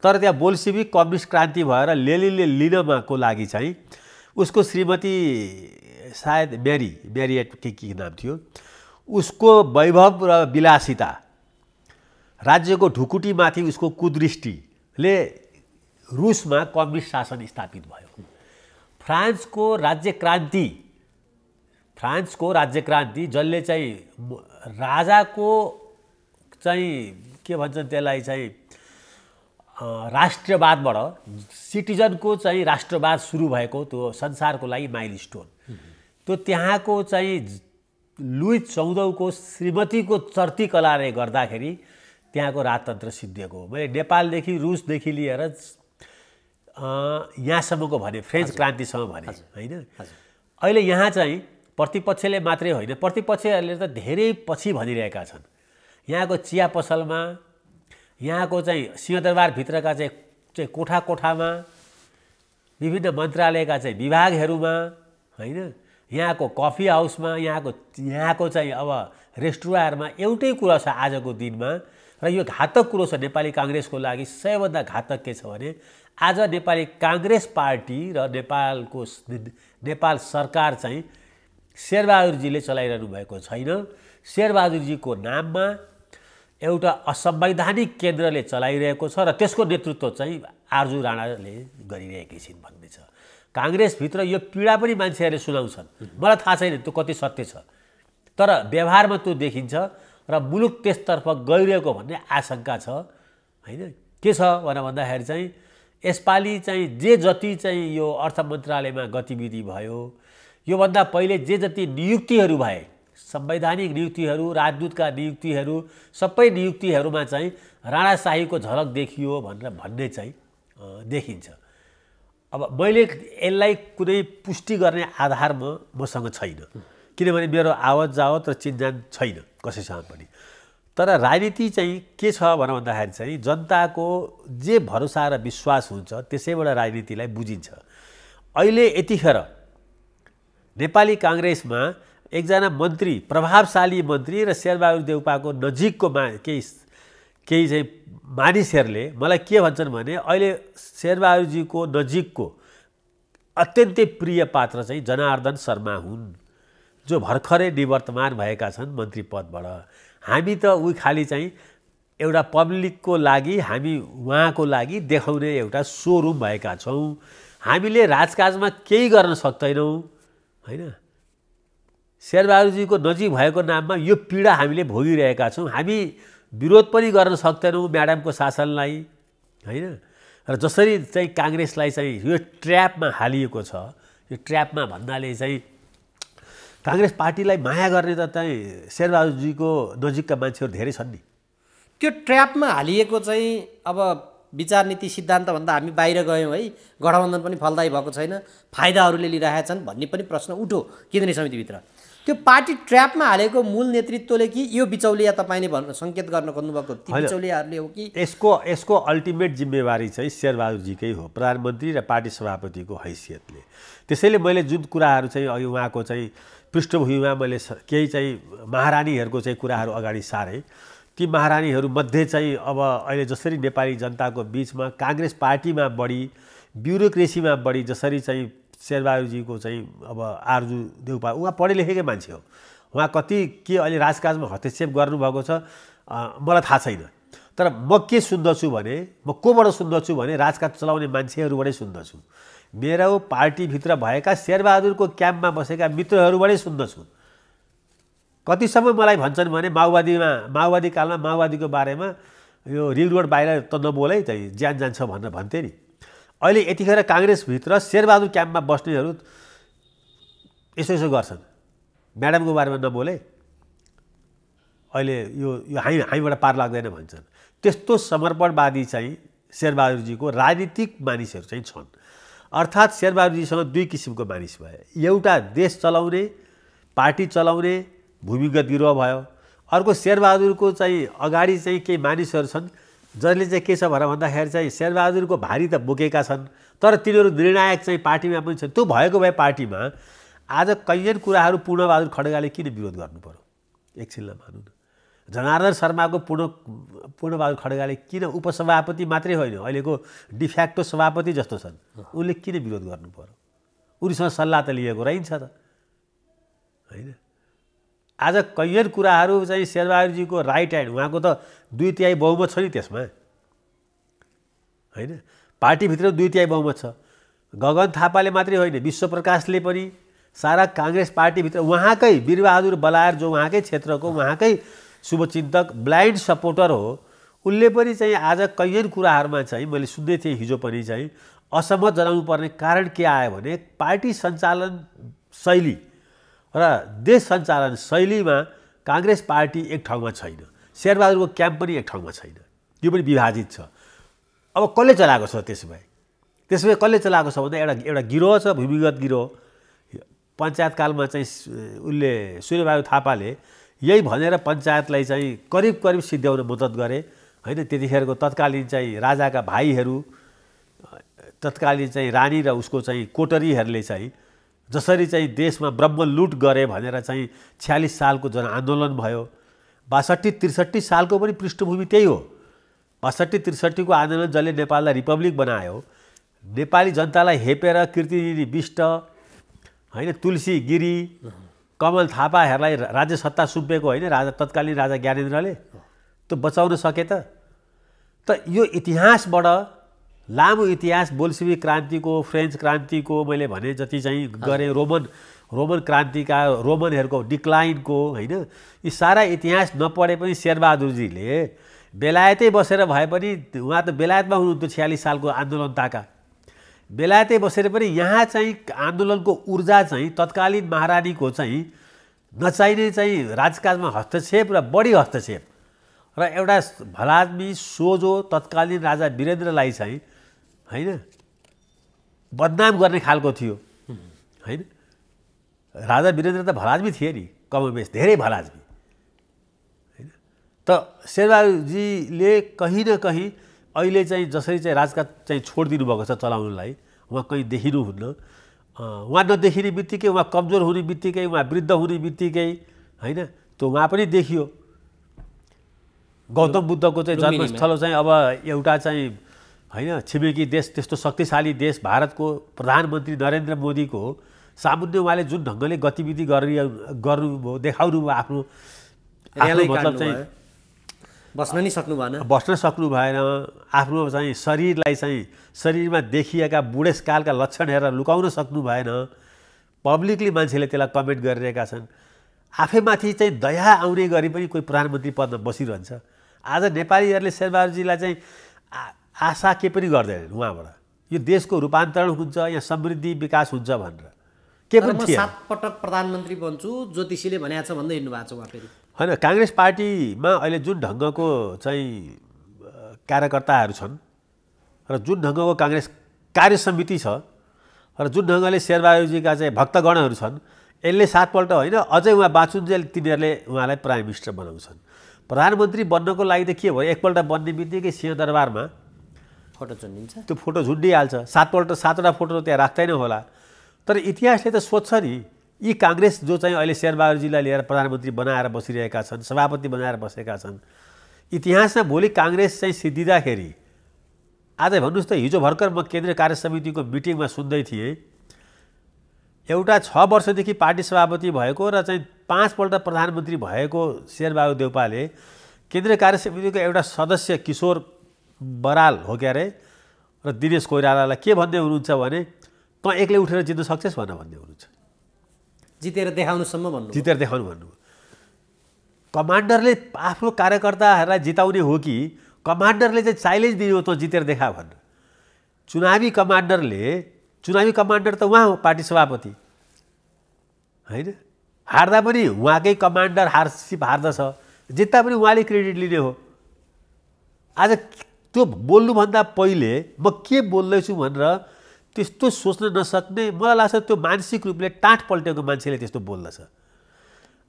तर त्यहाँ बोल्सेविक कम्युनिस्ट क्रान्ति भएर लेनिनले लिनको लागि चाहिँ उसको श्रीमती सायद मेरिएट के नाम थियो, उसको वैभव र विलासिता, राज्यको ढुकुटीमाथि उसको कुदृष्टिले रुसमा कम्युनिस्ट शासन स्थापित भयो। फ्रान्सको राज्य क्रान्ति जसले चाहिँ राजाको चाहिँ के भन्छन् त्यसलाई चाहिँ राष्ट्रवादबाट सिटिजनको चाहिँ राष्ट्रवाद सुरु भएको त्यो संसारको लागि माइलस्टोन त्यो त्यहाँको चाहिँ लुइस 14 को श्रीमतीको चर्ती कलाले गर्दाखेरि त्यहाँको राजतन्त्र सिद्धिएको हो। मैले नेपालदेखि रुसदेखि लिएर यहाँसम्मको भने फ्रेन्च क्रान्तिसम्म भने होइन। अहिले यहाँ चाहिँ प्रतिपक्षले मात्रै होइन प्रतिपक्षहरूले त धेरै पछि भनिरहेका छन्। यहाँको चिया पसलमा यहाँको चाहिँ सिंहदरबारभित्रका चाहिँ कोठा कोठामा विभिन्न मन्त्रालयका चाहिँ विभागहरूमा होइन यहाँको कफी हाउसमा यहाँको चाहिँ अब रेस्टुरेन्टमा एउटै कुरा छ आजको दिनमा र यो घातक कुरो छ नेपाली काङ्ग्रेसको लागि। सबैभन्दा घातक के छ भने आज नेपाली काङ्ग्रेस पार्टी र नेपाल सरकार चाहिँ शेरबहादुरजीले चलाइरहनु भएको छैन। शेरबहादुरजीको नाममा एउटा असंवैधानिक केन्द्रले चलाइरहेको छ र त्यसको नेतृत्व चाहिँ आरजु राणाले गरिरहेकी छिन् भन्ने छ। काङ्ग्रेसभित्र यो पीडा पनि मान्छेहरूले सुनाउँछन्, मलाई थाहा छैन त्यो कति सत्य छ, तर व्यवहारमा त्यो देखिन्छ र मुलुक त्यसतर्फ गइरहेको भन्ने आशंका छ होइन। के छ भन्दाखेरि चाहिँ यसपालि चाहिँ जे जति चाहिँ यो अर्थ मन्त्रालयमा गतिविधि भयो योभन्दा पहिले जे जति नियुक्तिहरू भए संवैधानिक नियुक्तिहरू राजदूतका नियुक्तिहरू सबै नियुक्तिहरूमा चाहिँ राणाशाहीको झलक देखियो भन्ने चाहिँ देखिन्छ। अब मैले यसलाई कुनै पुष्टि गर्ने आधार मसँग छैन किनभने मेरो आवत जावत र चिन्जान छैन कसैसँग पनि। तर राजनीति चाहिँ के छ भन्दाखेरि चाहिँ जनताको जे भरोसा र विश्वास हुन्छ त्यसैबाट राजनीतिलाई बुझिन्छ। अहिले यतिखेर नेपाली काङ्ग्रेसमा एकजना मन्त्री प्रभावशाली मन्त्री र शेरबहादुर देउपाको नजिकको केही चाहिँ मानिसहरूले मलाई के भन्छन् भने अहिले शेरबहादुरजीको नजिकको अत्यन्तै प्रिय पात्र चाहिँ जनार्दन शर्मा हुन् जो भर्खरै निवर्तमान भएका छन् मन्त्री पदबाट। हामी त उही खाली चाहिँ एउटा पब्लिकको लागि हामी उहाँको लागि देखाउने एउटा सोरुम भएका छौँ। हामीले राजकाजमा केही गर्न सक्दैनौँ होइन। शेरबहादुरजीको नजिक भएको नाममा यो पीडा हामीले भोगिरहेका छौँ। हामी विरोध पनि गर्न सक्दैनौँ म्याडमको शासनलाई होइन। र जसरी चाहिँ काङ्ग्रेसलाई चाहिँ यो ट्र्यापमा हालिएको छ, यो ट्र्यापमा भन्नाले चाहिँ काङ्ग्रेस पार्टीलाई माया गर्ने त चाहिँ शेरबहादुरजीको नजिकका मान्छेहरू धेरै छन् नि। त्यो ट्र्यापमा हालिएको चाहिँ अब विचार नीति सिद्धान्तभन्दा हामी बाहिर गयौँ है, गठबन्धन पनि फलदायी भएको छैन, फाइदाहरूले लिइरहेका छन् भन्ने पनि प्रश्न उठो केन्द्रीय समितिभित्र। त्यो पार्टी ट्र्यापमा हालेको मूल नेतृत्वले कि यो बिचौलिया तपाईँले सङ्केत गर्न खोज्नुभएको ती बिचौलियाहरूले हो कि यसको अल्टिमेट जिम्मेवारी चाहिँ शेरबहादुरजीकै हो प्रधानमन्त्री र पार्टी सभापतिको हैसियतले। त्यसैले मैले जुन कुराहरू चाहिँ अघि उहाँको चाहिँ पृष्ठभूमिमा मैले केही चाहिँ महारानीहरूको चाहिँ कुराहरू अगाडि सारेँ। ती महारानीहरूमध्ये चाहिँ अब अहिले जसरी नेपाली जनताको बिचमा काङ्ग्रेस पार्टीमा बढी ब्युरोक्रेसीमा बढी जसरी चाहिँ शेरबहादुरजीको चाहिँ अब आरजु देउपा उहाँ पढे लेखेकै मान्छे हो, उहाँ कति के अहिले राजकाजमा हस्तक्षेप गर्नुभएको छ मलाई थाहा छैन। तर म के सुन्दछु भने म कोबाट सुन्दछु भने राजकाज चलाउने मान्छेहरूबाटै सुन्दछु। मेरो पार्टीभित्र भएका शेरबहादुरको क्याम्पमा बसेका मित्रहरूबाटै सुन्दछु। कतिसम्म मलाई भन्छन् भने माओवादी कालमा माओवादीको बारेमा यो रिङ रोड बाहिर त नबोलै चाहिँ ज्यान जान्छ भनेर भन्थे नि। अहिले यतिखेर काङ्ग्रेसभित्र शेरबहादुर क्याम्पमा बस्नेहरू यसो गर्छन्, म्याडमको बारेमा नबोले अहिले यो हामीबाट पार लाग्दैन भन्छन्। त्यस्तो समर्पणवादी चाहिँ शेरबहादुरजीको राजनीतिक मानिसहरू चाहिँ छन्। अर्थात् शेरबहादुरजीसँग दुई किसिमको मानिस भए, एउटा देश चलाउने पार्टी चलाउने भूमिगत गिरोह भयो, अर्को शेरबहादुरको चाहिँ अगाडि चाहिँ केही मानिसहरू छन् जसले चाहिँ के छ भन्दाखेरि चाहिँ शेरबहादुरको भारी त बोकेका छन् तर तिनीहरू निर्णायक चाहिँ पार्टीमा पनि छन्। त्यो भएको भए पार्टीमा आज कैयन कुराहरू पूर्णबहादुर खड्गाले किन विरोध गर्नु पर्यो एकछिनलाई मानौँ न। जनार्दन शर्माको पूर्णबहादुर खड्गाले किन उपसभापति मात्रै होइन अहिलेको डिफ्याक्टो सभापति जस्तो छन् उनले किन विरोध गर्नु पर्यो? उनीसँग सल्लाह त लिएको रहन्छ त होइन। आज कैयन कुराहरू चाहिँ शेरबहादुरजीको राइट ह्यान्ड उहाँको त 2/3 बहुमत छ नि त्यसमा होइन। पार्टीभित्र 2/3 बहुमत छ। गगन थापाले मात्रै होइन विश्वप्रकाशले पनि सारा काङ्ग्रेस पार्टीभित्र उहाँकै वीरबहादुर बलायर जो उहाँकै क्षेत्रको उहाँकै शुभचिन्तक ब्लाइन्ड सपोर्टर हो, उसले पनि चाहिँ आज कैयन कुराहरूमा चाहिँ मैले सुन्दै थिएँ हिजो पनि चाहिँ असहमत जनाउनु पर्ने कारण के आयो भने पार्टी सञ्चालन शैली र देश सञ्चालन शैलीमा काङ्ग्रेस पार्टी एक ठाउँमा छैन, शेरबहादुरको क्याम्प पनि एक ठाउँमा छैन, यो पनि विभाजित छ। अब कसले चलाएको छ त्यसो भए कसले चलाएको छ भन्दा एउटा गिरोह छ, भूमिगत गिरोह। पञ्चायतकालमा चाहिँ उसले सूर्यबहादुर थापाले यही भनेर पञ्चायतलाई चाहिँ करिब सिद्ध्याउन मद्दत गरे हैन। त्यतिखेरको तत्कालीन चाहिँ राजाका भाइहरू, तत्कालीन चाहिँ रानी र उसको चाहिँ कोटरीहरूले चाहिँ जसरी चाहिँ देशमा ब्रह्मलुट गरे भनेर चाहिँ 46 सालको जनआन्दोलन भयो। 62-63 सालको पनि पृष्ठभूमि त्यही हो। 62-63 को आन्दोलन जसले नेपाललाई रिपब्लिक बनायो, नेपाली जनतालाई हेपेर कीर्तिनिधि बिष्ट हैन, तुलसी गिरी, कमल थापाहरूलाई राज्य सत्ता सुम्पेको होइन राजा, तत्कालीन राजा ज्ञानेन्द्रले त्यो बचाउन सके त? यो इतिहासबाट, लामो इतिहास, बोल्सेविक क्रान्तिको, फ्रेन्च क्रान्तिको मैले भने जति चाहिँ गरेँ, रोमन क्रान्तिका, रोमनहरूको डिक्लाइनको हैन, यी सारा इतिहास नपढे पनि शेरबहादुरजीले बेलायतै बसेर भए पनि, उहाँ त बेलायतमा हुनुहुन्थ्यो 46 सालको आन्दोलनताका, बेलायतै बसेर पनि यहाँ चाहिँ आन्दोलनको ऊर्जा चाहिँ तत्कालीन महारानीको चाहिँ नचाहिने चाहिँ राजकाजमा हस्तक्षेप र बढी हस्तक्षेप र एउटा भलादमी सोझो तत्कालीन राजा वीरेन्द्रलाई चाहिँ हैन बदनाम गर्ने खालको थियो हैन। राजा वीरेन्द्र त भलादमी थिए नि, कमोबेश धेरै भलादमी हैन। त शेरबहादुरजीले कहीँ न कहीँ अहिले चाहिँ जसरी चाहिँ राजकाज चाहिँ छोडिदिनु भएको छ चलाउनलाई, उहाँ कहीँ देखिनुहुन्न। उहाँ नदेखिने बित्तिकै, उहाँ कमजोर हुने बित्तिकै, उहाँ वृद्ध हुने बित्तिकै हैन, त्यो उहाँ पनि देखियो। गौतम बुद्धको चाहिँ जन्मस्थल चाहिँ अब एउटा चाहिँ हैन छिमेकी देश, त्यस्तो शक्तिशाली देश भारतको प्रधानमन्त्री नरेन्द्र मोदीको सामुन्ने उहाँले जुन ढङ्गले गतिविधि गर्नुभयो, देखाउनु भयो, आफ्नो मतलब चाहिँ बस्न सक्नु भएन। आफ्नो चाहिँ शरीरलाई चाहिँ शरीरमा देखिएका बुढेसकालका लक्षण हेरेर लुकाउन सक्नु भएन। पब्लिकली मान्छेले त्यसलाई कमेन्ट गरिरहेका छन्। आफैमाथि चाहिँ दया आउने गरी पनि कोही प्रधानमन्त्री पदमा बसिरहन्छ। आज नेपालीहरूले शेरबहादुरजीलाई चाहिँ आशा के पनि गर्दैनन् उहाँबाट, यो देशको रूपान्तरण हुन्छ, यहाँ समृद्धि विकास हुन्छ भनेर के पनि थिएन। 7 पटक प्रधानमन्त्री बन्छु ज्योतिषीले भनेको छ भन्दै हिँड्नु भएको छ उहाँ फेरि हैन। काङ्ग्रेस पार्टीमा अहिले जुन ढङ्गको चाहिँ कार्यकर्ताहरू छन् र जुन ढङ्गको काङ्ग्रेस कार्य समिति छ र जुन ढङ्गले शेरबहादुरजीका चाहिँ भक्तगणहरू छन्, यसले 7 पल्ट होइन अझै उहाँ बाँचुन्जेल तिनीहरूले उहाँलाई प्राइम मिनिस्टर बनाउँछन्। प्रधानमन्त्री बन्नको लागि त के भयो, एकपल्ट बन्ने बित्तिकै सिंहदरबारमा फोटो झुन्डिन्छ, त्यो फोटो झुन्डिहाल्छ। 7 पल्ट 7वटा फोटो त्यहाँ राख्दैन होला। तर इतिहासले त सोध्छ नि, यी काङ्ग्रेस जो चाहिँ अहिले शेरबहादुरजीलाई लिएर प्रधानमन्त्री बनाएर बसिरहेका छन्, सभापति बनाएर बसेका छन्, इतिहासमा भोलि काङ्ग्रेस चाहिँ सिद्धिँदाखेरि, आज भन्नुहोस् त, हिजो भर्खर म केन्द्रीय कार्य समितिको मिटिङमा सुन्दै थिएँ, एउटा 6 वर्षदेखि पार्टी सभापति भएको र चाहिँ 5 पल्ट प्रधानमन्त्री भएको शेरबहादुर देउपाले केन्द्रीय कार्य समितिको एउटा सदस्य किशोर बराल हो क्या अरे र दिनेश कोइरालालाई के भन्दै हुनुहुन्छ भने, तँ एक्लै उठेर जित्न सक्छस् भन्दै हुनुहुन्छ। जितेर देखाउनुसम्म भन्नु, जितेर देखाउनु भन्नु। कमान्डरले आफ्नो कार्यकर्ताहरूलाई जिताउने हो कि कमान्डरले चाहिँ च्यालेन्ज दिने हो त जितेर देखा भन्नु? चुनावी कमान्डर त उहाँ हो, पार्टी सभापति होइन। हार्दा पनि उहाँकै कमान्डर हार्दछ, जित्दा पनि उहाँले क्रेडिट लिने हो। आज त्यो बोल्नुभन्दा पहिले म के बोल्दैछु भनेर त्यस्तो सोच्न नसक्ने, मलाई लाग्छ त्यो मानसिक रूपले टाँट पल्टेको मान्छेले त्यस्तो बोल्दछ।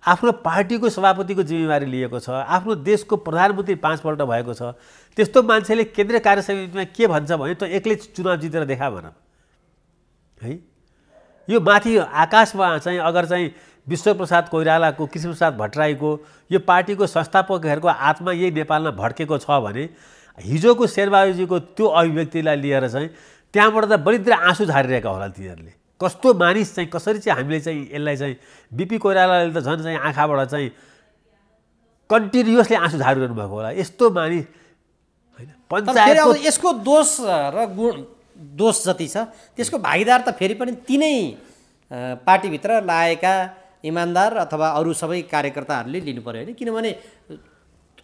आफ्नो पार्टीको सभापतिको जिम्मेवारी लिएको छ, आफ्नो देशको प्रधानमन्त्री 5 पल्ट भएको छ, त्यस्तो मान्छेले केन्द्रीय कार्य समितिमा के भन्छ भने त एक्लै चुनाव जितेर देखा भन है। यो माथि आकाशमा चाहिँ अगर चाहिँ विश्वप्रसाद कोइरालाको, कृष्णप्रसाद भट्टराईको, यो पार्टीको संस्थापकहरूको आत्मा यही नेपालमा भड्केको छ भने हिजोको शेरबहादुरजीको त्यो अभिव्यक्तिलाई लिएर चाहिँ त्यहाँबाट त बलिद्र आँसु झारिरहेका होला तिनीहरूले। कस्तो मानिस चाहिँ, कसरी चाहिँ हामीले चाहिँ यसलाई चाहिँ बिपी कोइरालाले त झन् चाहिँ आँखाबाट चाहिँ कन्टिन्युअसली आँसु झारिरहनु भएको होला। यस्तो मानिस होइन। पञ्चायतको यसको दोष र गुण, दोष जति छ त्यसको भागीदार त फेरि पनि तिनै पार्टीभित्र लागेका इमान्दार अथवा अरू सबै कार्यकर्ताहरूले लिनु पर्यो होइन, किनभने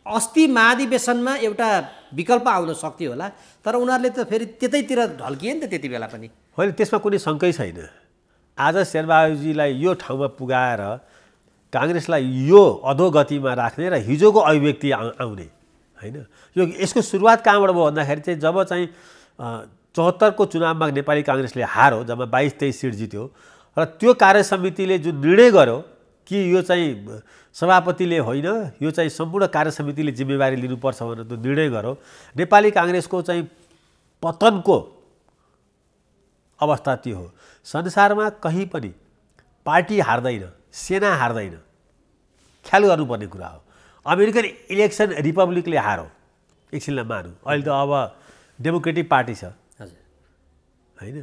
अस्ति महाधिवेशनमा एउटा विकल्प आउन सक्थ्यो होला, तर उनीहरूले त फेरि त्यतैतिर ढल्किए नि त त्यति बेला पनि। होइन, त्यसमा कुनै शङ्कै छैन। आज शेरबहादुरजीलाई यो ठाउँमा पुगाएर काङ्ग्रेसलाई यो अधोगतिमा राख्ने र हिजोको अभिव्यक्ति आउने होइन। यो यसको सुरुवात कहाँबाट भयो भन्दाखेरि चाहिँ जब चाहिँ 74को चुनावमा नेपाली काङ्ग्रेसले हार्यो, जब 22-23 सिट जित्यो र त्यो कार्य समितिले जुन निर्णय गर्यो कि यो चाहिँ सभापतिले होइन, यो चाहिँ सम्पूर्ण कार्य समितिले जिम्मेवारी लिनुपर्छ भनेर त्यो निर्णय गर्यो, नेपाली काङ्ग्रेसको चाहिँ पतनको अवस्था त्यो हो। संसारमा कहीँ पनि पार्टी हार्दैन, सेना हार्दैन, ख्याल गर्नुपर्ने कुरा हो। अमेरिकन इलेक्सन रिपब्लिकले हारो, एकछिनलाई मानौँ, अहिले त अब डेमोक्रेटिक पार्टी छ होइन,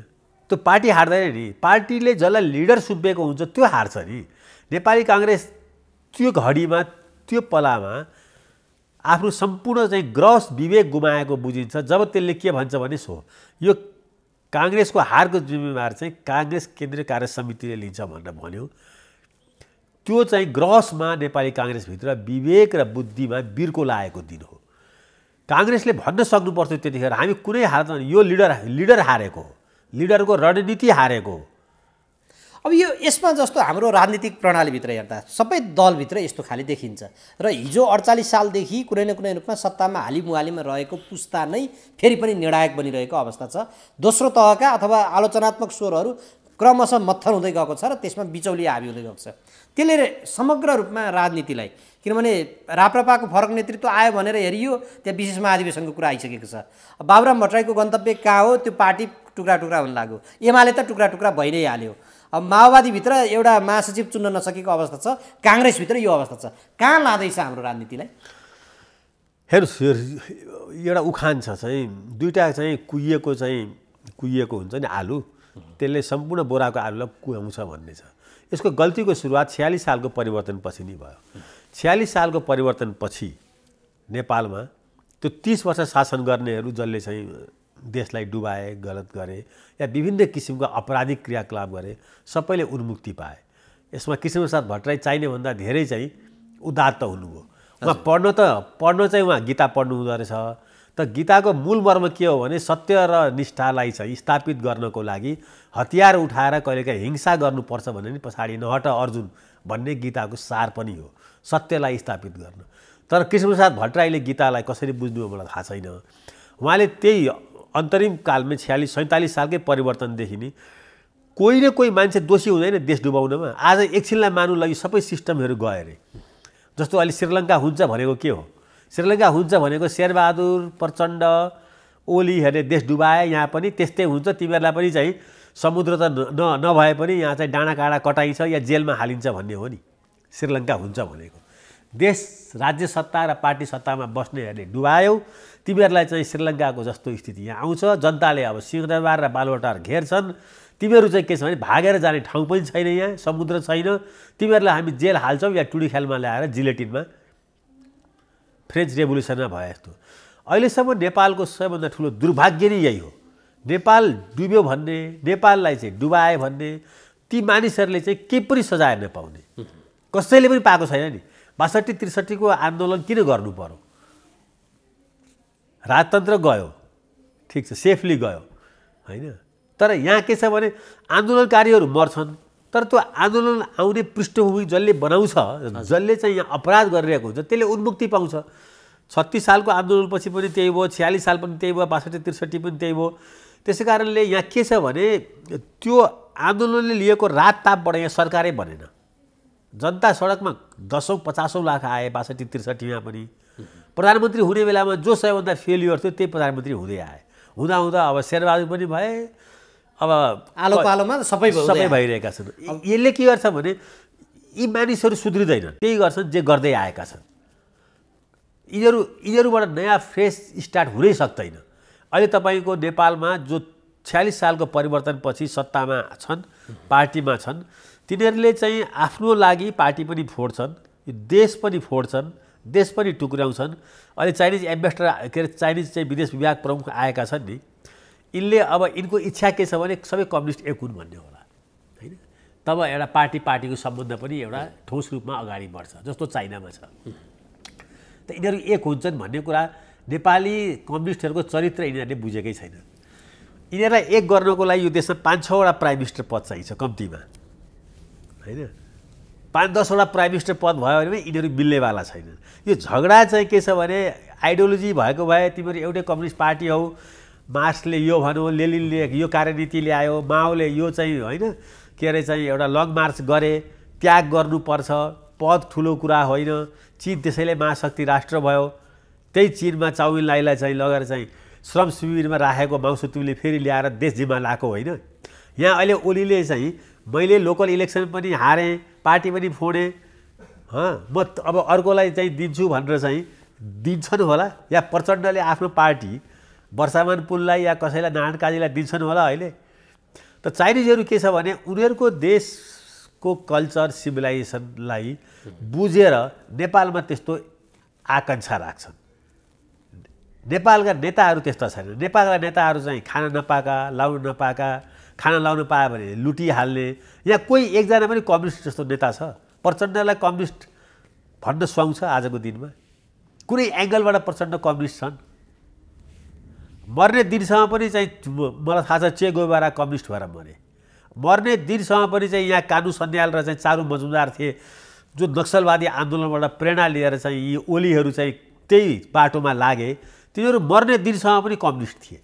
त्यो पार्टी हार्दैन नि। पार्टीले जसलाई लिडर सुम्पिएको हुन्छ त्यो हार्छ नि। नेपाली काङ्ग्रेस त्यो घडीमा त्यो पलामा आफ्नो सम्पूर्ण चाहिँ ग्रस विवेक गुमाएको बुझिन्छ जब त्यसले के भन्छ भने सो यो काङ्ग्रेसको हारको जिम्मेवार चाहिँ काङ्ग्रेस केन्द्रीय कार्य समितिले लिन्छ भनेर भन्यो। त्यो चाहिँ ग्रसमा नेपाली काङ्ग्रेसभित्र विवेक र बुद्धिमा बिर्को लागेको दिन हो। काङ्ग्रेसले भन्न सक्नुपर्थ्यो त्यतिखेर हामी कुनै हालतमा यो लिडर हारेको, लिडरको रणनीति हारेको। अब यो यसमा जस्तो हाम्रो राजनीतिक प्रणालीभित्र हेर्दा सबै दलभित्र यस्तो खाली देखिन्छ र हिजो 48 सालदेखि कुनै न कुनै रूपमा सत्तामा हालिमुहालीमा रहेको पुस्ता नै फेरि पनि निर्णायक बनिरहेको अवस्था छ। दोस्रो तहका अथवा आलोचनात्मक स्वरहरू क्रमशः मत्थर हुँदै गएको छ र त्यसमा बिचौलिया हाबी हुँदै गएको छ। त्यसले समग्र रूपमा राजनीतिलाई, किनभने राप्रपाको फरक नेतृत्व आयो भनेर हेरियो, त्यहाँ विशेष महाधिवेशनको कुरा आइसकेको छ। बाबुराम भट्टराईको गन्तव्य कहाँ हो, त्यो पार्टी टुक्रा टुक्रा हुन लाग्यो, एमाले त टुक्रा टुक्रा भइ नै हाल्यो। अब माओवादीभित्र एउटा महासचिव चुन्न नसकेको अवस्था छ, काङ्ग्रेसभित्र यो अवस्था छ। कहाँ लाँदैछ हाम्रो राजनीतिलाई? हेर्नुहोस्, एउटा उखान छ चाहिँ दुईवटा चाहिँ कुहिएको हुन्छ नि आलु, त्यसले सम्पूर्ण बोराको आलुलाई कुहाउँछ भन्ने छ। यसको गल्तीको सुरुवात 46 सालको परिवर्तनपछि नै भयो। 46 सालको परिवर्तनपछि नेपालमा त्यो 30 वर्ष शासन गर्नेहरू जसले चाहिँ देशलाई डुबाए, गलत गरे या विभिन्न किसिमका आपराधिक क्रियाकलाप गरे, सबैले उन्मुक्ति पाए। यसमा कृष्णप्रसाद भट्टराई चाहिने भन्दा धेरै चाहिँ उदात्त हुनुभयो। उहाँ पढ्न चाहिँ उहाँ गीता पढ्नु हुँदो रहेछ। त गीताको मूल मर्म के हो भने सत्य र निष्ठालाई चाहिँ स्थापित गर्नको लागि हतियार उठाएर कहिलेकाहीँ हिंसा गर्नुपर्छ भने नि पछाडि नहट अर्जुन भन्ने गीताको सार पनि हो, सत्यलाई स्थापित गर्न। तर कृष्णप्रसाद भट्टराईले गीतालाई कसरी बुझ्नुभयो मलाई थाहा छैन। उहाँले त्यही अन्तरिम कालमा 46-47 सालकै परिवर्तनदेखि नि कोही न कोही मान्छे दोषी हुँदैन देश डुबाउनमा। आज एकछिनलाई मान्नु लागि सबै सिस्टमहरू गए अरे। जस्तो अहिले श्रीलङ्का हुन्छ भनेको के हो? श्रीलङ्का हुन्छ भनेको शेरबहादुर प्रचण्ड ओलीहरूले देश डुबाए, यहाँ पनि त्यस्तै हुन्छ, तिमीहरूलाई पनि चाहिँ समुद्र त नभए पनि यहाँ चाहिँ डाँडा काँडा कटाइन्छ या जेलमा हालिन्छ भन्ने हो नि श्रीलङ्का हुन्छ भनेको। देश राज्य सत्ता र पार्टी सत्तामा बस्नेहरूले डुबायो, तिमीहरूलाई चाहिँ श्रीलङ्काको जस्तो स्थिति यहाँ आउँछ। जनताले अब सिंहदरबार र बालुवाटार घेर्छन्, तिमीहरू चाहिँ के छ भने भागेर जाने ठाउँ पनि छैन, यहाँ समुद्र छैन, तिमीहरूलाई हामी जेल हाल्छौँ या टुडीखेलमा ल्याएर जिलेटिनमा फ्रेन्च रेभोल्युसनमा भए जस्तो। अहिलेसम्म नेपालको सबैभन्दा ठुलो दुर्भाग्य नै यही हो। नेपाल डुब्यो भन्ने, नेपाललाई चाहिँ डुबाए भन्ने ती मानिसहरूले चाहिँ केही पनि सजाय नपाउने, कसैले पनि पाएको छैन नि। 62-63 को आन्दोलन किन गर्नु पर्यो? राजतन्त्र गयो, ठिक छ, सेफली गयो होइन। तर यहाँ के छ भने आन्दोलनकारीहरू मर्छन्, तर त्यो आन्दोलन आउने पृष्ठभूमि जसले बनाउँछ, जसले चाहिँ यहाँ अपराध गरिरहेको हुन्छ त्यसले उन्मुक्ति पाउँछ। 36 सालको आन्दोलनपछि पनि त्यही भयो, 46 साल पनि त्यही भयो, 62-63 पनि त्यही भयो। त्यसै कारणले यहाँ के छ भने त्यो आन्दोलनले लिएको राततापबाट यहाँ सरकारै बनेन। जनता सडकमा 10-50 लाख आए 62-63 पनि। प्रधानमन्त्री हुने बेलामा जो सबैभन्दा फेलियर थियो त्यही प्रधानमन्त्री हुँदै आए। हुँदा अब शेरबहादुर पनि भए, अब आलो पालोमा सबै भइरहेका छन्। यसले के गर्छ भने यी मानिसहरू सुध्रिँदैनन्, त्यही गर्छन् जे गर्दै आएका छन्। यिनीहरूबाट नयाँ फ्रेस स्टार्ट हुनै सक्दैन। अहिले तपाईँको नेपालमा जो 46 सालको परिवर्तनपछि सत्तामा छन्, पार्टीमा छन्, तिनीहरूले चाहिँ आफ्नो लागि पार्टी पनि फोड्छन्, देश पनि फोड्छन्, देश पनि टुक्राउँछन्। अहिले चाइनिज एम्बेसडर के अरे चाइनिज चाहिँ विदेश विभाग प्रमुख आएका छन् नि, यिनले अब यिनको इच्छा के छ भने सबै कम्युनिस्ट एक हुन् भन्ने होला होइन। तब एउटा पार्टीको सम्बन्ध पनि एउटा ठोस रूपमा अगाडि बढ्छ जस्तो चाइनामा छ। त यिनीहरू एक हुन्छन् भन्ने कुरा नेपाली कम्युनिस्टहरूको चरित्र यिनीहरूले बुझेकै छैन। यिनीहरूलाई एक गर्नको लागि यो देशमा 5-6वटा प्राइम मिनिस्टर पद चाहिन्छ कम्तीमा, होइन? 5-10वटा प्राइम मिनिस्टर पद भयो भने यिनीहरू मिल्नेवाला छैन। यो झगडा चाहिँ के छ भने आइडियोलोजी भएको भए तिमीहरू एउटै कम्युनिस्ट पार्टी हौ, मार्क्सले यो भन्यो, लेनिनले यो कार्यनीति ल्यायो, माओले यो चाहिँ होइन के अरे चाहिँ एउटा लङ मार्च गरे, त्याग गर्नुपर्छ, पद ठुलो कुरा होइन, चीन त्यसैले महाशक्ति राष्ट्र भयो, त्यही चीनमा चाउमिन लाइलाई चाहिँ लगेर चाहिँ श्रम शिविरमा राखेको माउसुतुङले फेरि ल्याएर देश जिम्मा लाएको होइन। यहाँ अहिले ओलीले चाहिँ मैले लोकल इलेक्सन पनि हारेँ, पार्टी पनि फोडेँ, म अब अर्कोलाई चाहिँ दिन्छु भनेर चाहिँ दिन्छन् होला, या प्रचण्डले आफ्नो पार्टी वर्षामान पुललाई या कसैलाई नारायण काजीलाई दिन्छन् होला अहिले। त चाइनिजहरू के छ भने उनीहरूको देशको कल्चर सिभिलाइजेसनलाई बुझेर नेपालमा त्यस्तो आकाङ्क्षा राख्छन्। नेपालका नेताहरू त्यस्ता छैन। नेपालका नेताहरू चाहिँ खाना नपाएका, लाउन नपाएका, खाना लाउन पायो भने लुटिहाल्ने। यहाँ कोही एकजना पनि कम्युनिस्ट जस्तो नेता छ? प्रचण्डलाई कम्युनिस्ट भन्न सुहाउँछ आजको दिनमा? कुनै एङ्गलबाट प्रचण्ड कम्युनिस्ट छन्? मर्ने दिनसम्म पनि चाहिँ मलाई थाहा छ चे गोबारा कम्युनिस्ट भएर मरे। मर्ने दिनसम्म पनि चाहिँ यहाँ कानु सन्याल र चाहिँ चारु मजुमदार थिए जो नक्सलवादी आन्दोलनबाट प्रेरणा लिएर चाहिँ यी ओलीहरू चाहिँ त्यही बाटोमा लागे, तिनीहरू मर्ने दिनसम्म पनि कम्युनिस्ट थिए।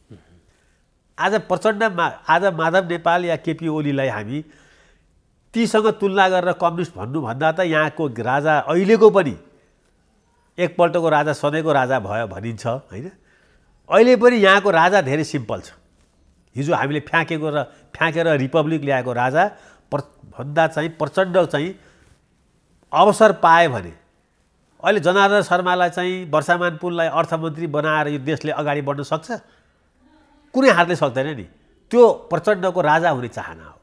आज आज माधव नेपाल या केपी ओलीलाई हामी तीसँग तुलना गरेर कम्युनिस्ट भन्नुभन्दा त यहाँको राजा अहिलेको पनि एकपल्टको राजा सधैँको राजा भयो भनिन्छ, होइन? अहिले पनि यहाँको राजा धेरै सिम्पल छ। हिजो हामीले फ्याँकेर रिपब्लिक ल्याएको राजा भन्दा चाहिँ प्रचण्ड चाहिँ अवसर पाए भने अहिले जनार्दन शर्मालाई चाहिँ वर्षामान पुललाई अर्थमन्त्री बनाएर यो देशले अगाडि बढ्न सक्छ? कुनै हातले सक्दैन नि। त्यो प्रचण्डको राजा हुने चाहना हो,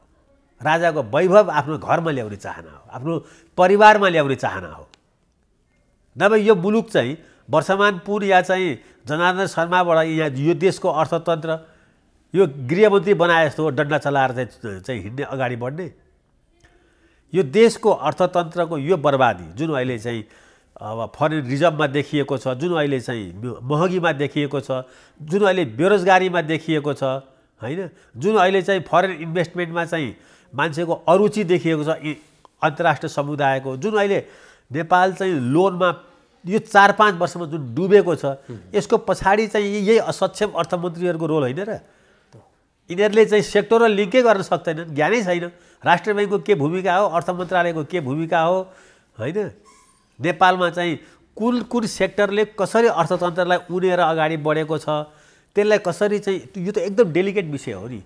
राजाको वैभव आफ्नो घरमा ल्याउने चाहना हो, आफ्नो परिवारमा ल्याउने चाहना हो। नभए यो मुलुक चाहिँ वर्षमान पुल या चाहिँ जनार्दन शर्माबाट यहाँ यो देशको अर्थतन्त्र यो गृहमन्त्री बनाए जस्तो डन्डा चलाएर चाहिँ हिँड्ने, अगाडि बढ्ने? यो देशको अर्थतन्त्रको यो बर्बादी जुन अहिले चाहिँ अब फरेन रिजर्भमा देखिएको छ, जुन अहिले चाहिँ महँगीमा देखिएको छ, जुन अहिले बेरोजगारीमा देखिएको छ, होइन? जुन अहिले चाहिँ फरेन इन्भेस्टमेन्टमा चाहिँ मान्छेको अरुचि देखिएको छ अन्तर्राष्ट्रिय समुदायको, जुन अहिले नेपाल चाहिँ लोनमा यो 4-5 वर्षमा जुन डुबेको छ, यसको पछाडि चाहिँ यही असक्षम अर्थमन्त्रीहरूको रोल होइन र? यिनीहरूले चाहिँ सेक्टोरल लिङ्कै गर्न सक्दैनन्, ज्ञानै छैन। राष्ट्र ब्याङ्कको के भूमिका हो, अर्थ मन्त्रालयको के भूमिका हो, होइन? नेपालमा चाहिँ कुन सेक्टरले कसरी अर्थतन्त्रलाई उनेर अगाडि बढेको छ, त्यसलाई कसरी चाहिँ, यो त एकदम डेलिकेट विषय हो नि।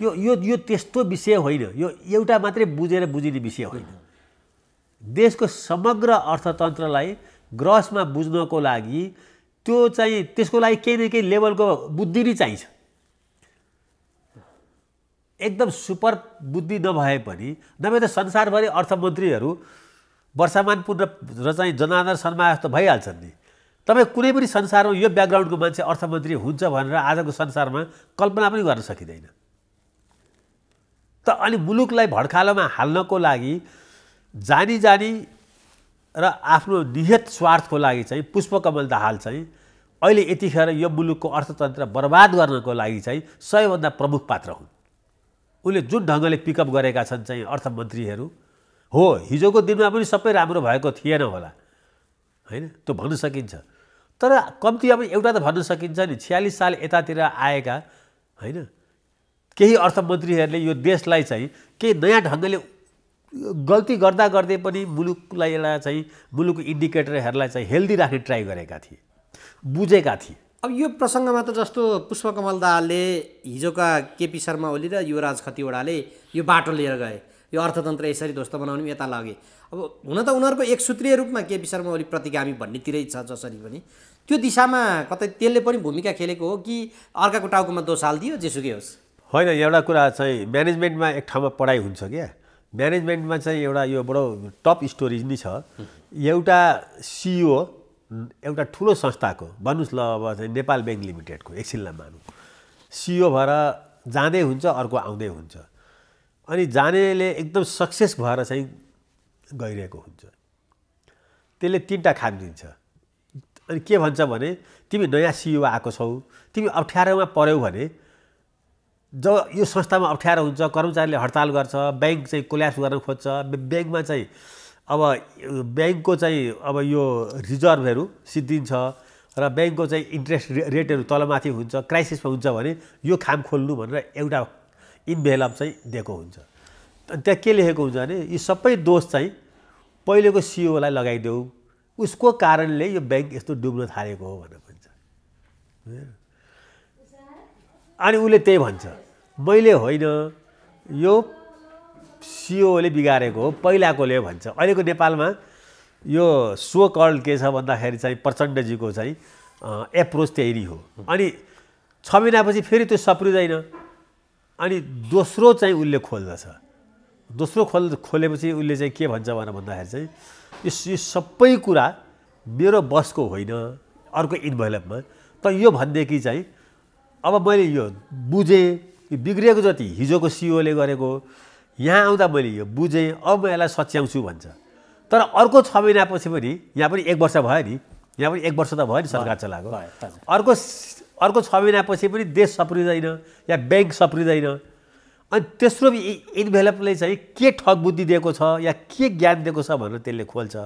यो त्यस्तो विषय होइन, यो एउटा मात्रै बुझेर बुझिने विषय होइन। देशको समग्र अर्थतन्त्रलाई ग्रसमा बुझ्नको लागि त्यो चाहिँ त्यसको लागि केही न केही लेभलको बुद्धि नै चाहिन्छ। एकदम सुपर बुद्धि नभए पनि, नभए त संसारभरि अर्थमन्त्रीहरू वर्षामान पुल र चाहिँ जनार्दन शर्मा जस्तो भइहाल्छन् नि। तपाईँ कुनै पनि संसारमा यो ब्याकग्राउन्डको मान्छे अर्थमन्त्री हुन्छ भनेर आजको संसारमा कल्पना पनि गर्न सकिँदैन। त अनि मुलुकलाई भड्खालोमा हाल्नको लागि जानी र आफ्नो निहित स्वार्थको लागि चाहिँ पुष्पकमल दाहाल चाहिँ अहिले यतिखेर यो मुलुकको अर्थतन्त्र बर्बाद गर्नको लागि चाहिँ सबैभन्दा प्रमुख पात्र हुन्। उनले जुन ढङ्गले पिकअप गरेका छन् चाहिँ अर्थमन्त्रीहरू, हो हिजोको दिनमा पनि सबै राम्रो भएको थिएन होला, होइन? त्यो भन्न सकिन्छ। तर कम्ती अब एउटा त भन्न सकिन्छ नि, 46 साल यतातिर आएका, होइन, केही अर्थमन्त्रीहरूले यो देशलाई चाहिँ केही नयाँ ढङ्गले गल्ती गर्दै पनि मुलुकलाई एउटा चाहिँ मुलुकको इन्डिकेटरहरूलाई चाहिँ हेल्दी राख्ने ट्राई गरेका थिए, बुझेका थिए। अब यो प्रसङ्गमा त जस्तो पुष्पकमल दाहालले हिजोका केपी शर्मा ओली र युवराज खतिवडाले यो बाटो लिएर गए, यो अर्थतन्त्र यसरी ध्वस्त बनाउने यता लगे। अब हुन त उनीहरूको एक सूत्रीय रूपमा केपी शर्मा ओली प्रतिगामी भन्नेतिरै छ, जसरी पनि त्यो दिशामा कतै त्यसले पनि भूमिका खेलेको हो कि अर्काको टाउकोमा दोष हालिदियो, जेसुकै होस्? होइन, एउटा कुरा चाहिँ म्यानेजमेन्टमा एक ठाउँमा पढाइ हुन्छ क्या। म्यानेजमेन्टमा चाहिँ एउटा यो बडो टप स्टोरी नै छ। एउटा सिइओ एउटा ठुलो संस्थाको, भन्नुहोस् ल अब चाहिँ नेपाल ब्याङ्क लिमिटेडको एकछिनलाई मानौँ, सिइओ भएर जाँदै हुन्छ, अर्को आउँदै हुन्छ। अनि जानेले एकदम सक्सेस भएर चाहिँ गइरहेको हुन्छ। त्यसले 3टा खाम दिन्छ। अनि के भन्छ भने तिमी नयाँ सिइओ आएको छौ, तिमी अप्ठ्यारोमा पर्यौ भने जब यो संस्थामा अप्ठ्यारो हुन्छ, कर्मचारीले हडताल गर्छ, ब्याङ्क चाहिँ कोल्याप्स गर्न खोज्छ, ब्याङ्कमा चाहिँ अब ब्याङ्कको चाहिँ अब यो रिजर्भहरू सिद्धिन्छ र ब्याङ्कको चाहिँ इन्ट्रेस्ट रेटहरू तलमाथि हुन्छ, क्राइसिसमा हुन्छ भने यो खाम खोल्नु भनेर एउटा इन्भेलप चाहिँ दिएको हुन्छ। त्यहाँ के लेखेको हुन्छ भने यी सबै दोष चाहिँ पहिलेको सिइओलाई लगाइदेऊ, उसको कारणले यो ब्याङ्क यस्तो डुब्न थालेको हो भनेर भन्छ। अनि उसले त्यही भन्छ, मैले होइन यो सिइओले बिगारेको हो, पहिलाकोले भन्छ। अहिलेको नेपालमा यो सो कल्ड के छ भन्दाखेरि चाहिँ प्रचण्डजीको चाहिँ एप्रोच त्यही नै हो। अनि 6 महिनापछि फेरि त्यो सप्रिँदैन, अनि दोस्रो चाहिँ उसले खोल्दछ। दोस्रो खोलेपछि उसले चाहिँ के भन्छ भनेर भन्दाखेरि चाहिँ यो सबै कुरा मेरो बसको होइन, अर्को इन्भेलपमा त यो भन्देखि चाहिँ अब मैले यो बुझेँ, यो बिग्रिएको जति हिजोको सिइओले गरेको, यहाँ आउँदा मैले यो बुझेँ, अब म यसलाई सच्याउँछु भन्छ। तर अर्को 6 महिनापछि पनि यहाँ पनि 1 वर्ष भयो नि, यहाँ पनि 1 वर्ष त भयो नि सरकार चलाएको, अर्को 6 महिनापछि पनि देश सप्रिँदैन या ब्याङ्क सप्रिँदैन। अनि तेस्रो इन्भेलपले चाहिँ के ठग बुद्धि दिएको छ या के ज्ञान दिएको छ भनेर त्यसले खोल्छ।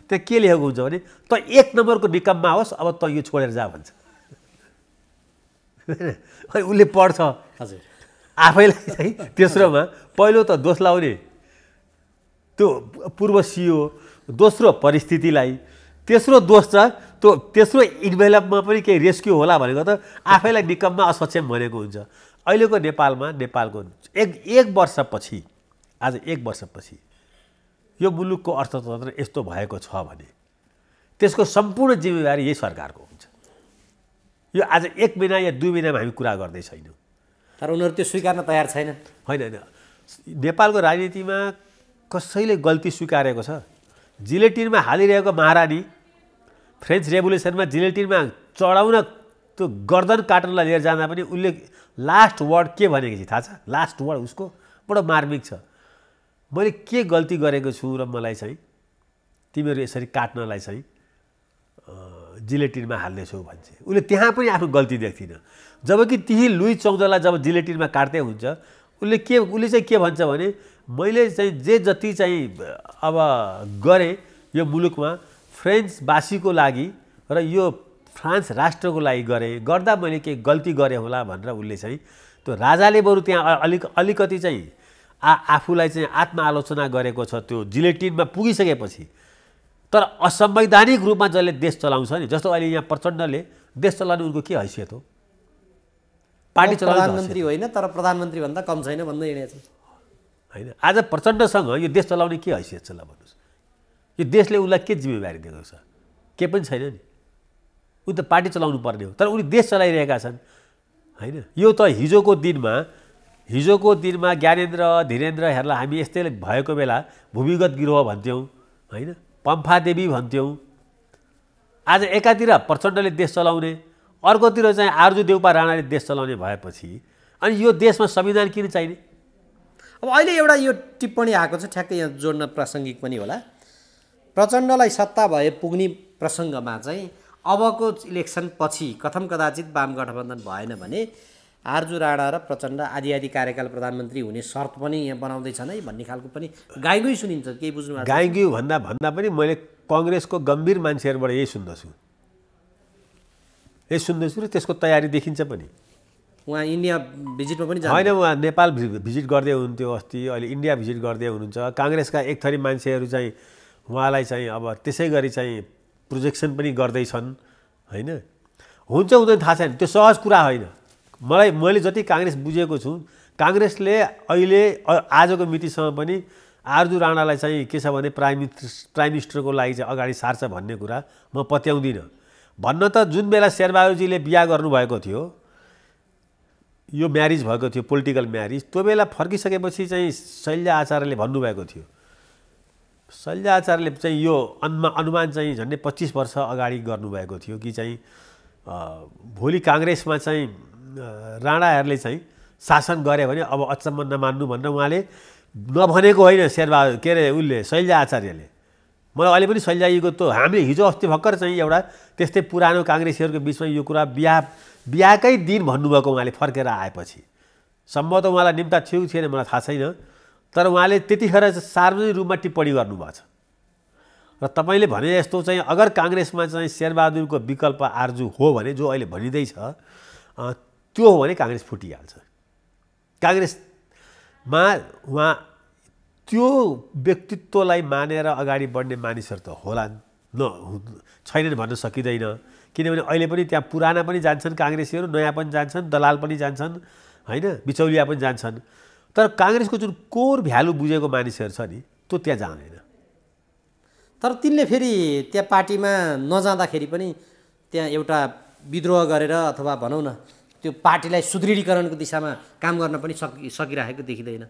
त्यहाँ के लेखेको हुन्छ भने त 1 नम्बरको निकममा होस्, अब त यो छोडेर जा भन्छ। अनि उसले पढ्छ हजुर, आफैलाई चाहिँ तेस्रोमा पहिलो त दोष लाउने त्यो पूर्व सिइओ, दोस्रो परिस्थितिलाई, तेस्रो दोष छ त्यो तेस्रो इन्भेलपमा पनि केही रेस्क्यु होला भनेको त आफैलाई निकममा असक्षम भनेको हुन्छ। अहिलेको नेपालमा नेपालको एक वर्षपछि, आज 1 वर्षपछि यो मुलुकको अर्थतन्त्र यस्तो भएको छ भने त्यसको सम्पूर्ण जिम्मेवारी यही सरकारको हुन्छ। यो आज 1 महिना या 2 महिनामा हामी कुरा गर्दै छैनौँ, तर उनीहरू त्यो स्वीकार्न तयार छैन। होइन, नेपालको राजनीतिमा कसैले गल्ती स्वीकारेको छ? जिलेटिनमा हालिरहेको महारानी फ्रेन्च रेभोल्युसनमा जिलेटिनमा चढाउन त्यो गर्दन काट्नलाई लिएर जाँदा पनि उसले लास्ट वर्ड के भनेको छ थाहा छ? लास्ट वर्ड उसको बडो मार्मिक छ, मैले के गल्ती गरेको छु र मलाई चाहिँ तिमीहरू यसरी काट्नलाई चाहिँ जिलेटिनमा हाल्नेछौ भन्छ। उसले त्यहाँ पनि आफ्नो गल्ती देख्थिन। जबकि त्यही लुई चौधलाई जब जिलेटिनमा काट्दै हुन्छ उसले चाहिँ के भन्छ भने मैले चाहिँ जे जति चाहिँ अब गरेँ यो मुलुकमा फ्रेन्चवासीको लागि र यो फ्रान्स राष्ट्रको लागि गरेँ, गर्दा मैले केही गल्ती गरेँ होला भनेर उसले चाहिँ त्यो राजाले बरु त्यहाँ अलिकति चाहिँ आफूलाई चाहिँ आत्मआलोचना गरेको छ त्यो जिलेटिनमा पुगिसकेपछि। तर असंवैधानिक रूपमा जसले देश चलाउँछ नि, जस्तो अहिले यहाँ प्रचण्डले देश चलाउने उनको के हैसियत हो? पार्टी चलाउने प्रधानमन्त्री होइन, तर प्रधानमन्त्री भन्दा कम छैन भन्दै हिँडेको छ होइन। आज प्रचण्डसँग यो देश चलाउने के हैसियत छ ल भन्नुहोस्? यो देशले उसलाई के जिम्मेवारी दिएको छ? के पनि छैन नि। उ त पार्टी चलाउनु पर्ने हो, तर उनी देश चलाइरहेका छन् होइन। यो त हिजोको दिनमा ज्ञानेन्द्र धीरेन्द्रहरूलाई हामी यस्तै भएको बेला भूमिगत गिरोह भन्थ्यौँ होइन, पम्फादेवी भन्थ्यौँ। आज एकातिर प्रचण्डले देश चलाउने, अर्कोतिर चाहिँ आरजु देउपा राणाले देश चलाउने भएपछि अनि यो देशमा संविधान किन चाहिने? अब अहिले एउटा यो टिप्पणी आएको छ, ठ्याक्कै यहाँ जोड्न प्रासङ्गिक पनि होला। प्रचण्डलाई सत्ता भए पुग्ने प्रसङ्गमा चाहिँ अबको इलेक्सन पछि कथम कदाचित वाम गठबन्धन भएन भने आरजु राणा र प्रचण्ड आधी कार्यकाल प्रधानमन्त्री हुने शर्त पनि यहाँ बनाउँदैछन् है भन्ने खालको पनि गाईगुई सुनिन्छ। केही बुझ्नु भएको? गाईगुई भन्दा पनि मैले कङ्ग्रेसको गम्भीर मान्छेहरूबाट यही सुन्दैछु र त्यसको तयारी देखिन्छ पनि। उहाँ इन्डिया भिजिटमा पनि होइन, उहाँ नेपाल भिजिट गर्दै हुनुहुन्थ्यो अस्ति, अहिले इन्डिया भिजिट गर्दै हुनुहुन्छ। काङ्ग्रेसका एक थरी मान्छेहरू चाहिँ उहाँलाई चाहिँ अब त्यसै गरी चाहिँ प्रोजेक्सन पनि गर्दैछन् होइन। हुन्छ हुँदैन थाहा छैन, त्यो सहज कुरा होइन। मैले जति काङ्ग्रेस बुझेको छु, काङ्ग्रेसले अहिले आजको मितिसम्म पनि आरजु राणालाई चाहिँ के छ भने प्राइम मिनिस्टरको लागि चाहिँ अगाडि सार्छ भन्ने कुरा म पत्याउँदिनँ। भन्न त जुन बेला शेरबहादुरजीले बिहा गर्नुभएको थियो, यो म्यारिज भएको थियो, पोलिटिकल म्यारिज, त्यो बेला फर्किसकेपछि चाहिँ शैलजा आचार्यले भन्नुभएको थियो। शैलजा आचार्यले चाहिँ यो अनुमान चाहिँ झन्डै 25 वर्ष अगाडि गर्नुभएको थियो कि चाहिँ भोलि काङ्ग्रेसमा चाहिँ राणाहरूले चाहिँ शासन गरे भने अब अचम्म नमान्नु भनेर उहाँले नभनेको होइन शेरबहादुर के अरे उसले शैलजा आचार्यले। मलाई अहिले पनि शैलजाजीको त हामीले हिजो अस्ति भर्खर चाहिँ एउटा त्यस्तै पुरानो काङ्ग्रेसीहरूको बिचमा यो कुरा बिहाकै दिन भन्नुभएको उहाँले फर्केर आएपछि। सम्भवतः उहाँलाई निम्ता थियो कि थिएन मलाई थाहा छैन, तर उहाँले त्यतिखेर सार्वजनिक रूपमा टिप्पणी गर्नुभएको छ। र तपाईँले भने जस्तो चाहिँ अगर काङ्ग्रेसमा चाहिँ शेरबहादुरको विकल्प आर्जु हो भने, जो अहिले भनिँदैछ त्यो हो भने काङ्ग्रेस फुटिहाल्छ। काङ्ग्रेसमा उहाँ त्यो व्यक्तित्वलाई मानेर अगाडि बढ्ने मानिसहरू त होलान्, छैनन् भन्न सकिँदैन। किनभने अहिले पनि त्यहाँ पुराना पनि जान्छन् काङ्ग्रेसीहरू, नयाँ पनि जान्छन्, दलाल पनि जान्छन्, होइन, बिचौलिया पनि जान्छन्। तर काङ्ग्रेसको जुन कोर भ्यालु बुझेको मानिसहरू छ नि त्यो त्यहाँ जाँदैन। तर तिनले फेरि त्यहाँ पार्टीमा नजाँदाखेरि पनि त्यहाँ एउटा विद्रोह गरेर अथवा भनौँ न त्यो पार्टीलाई सुदृढीकरणको दिशामा काम गर्न पनि सकिरहेको देखिँदैन।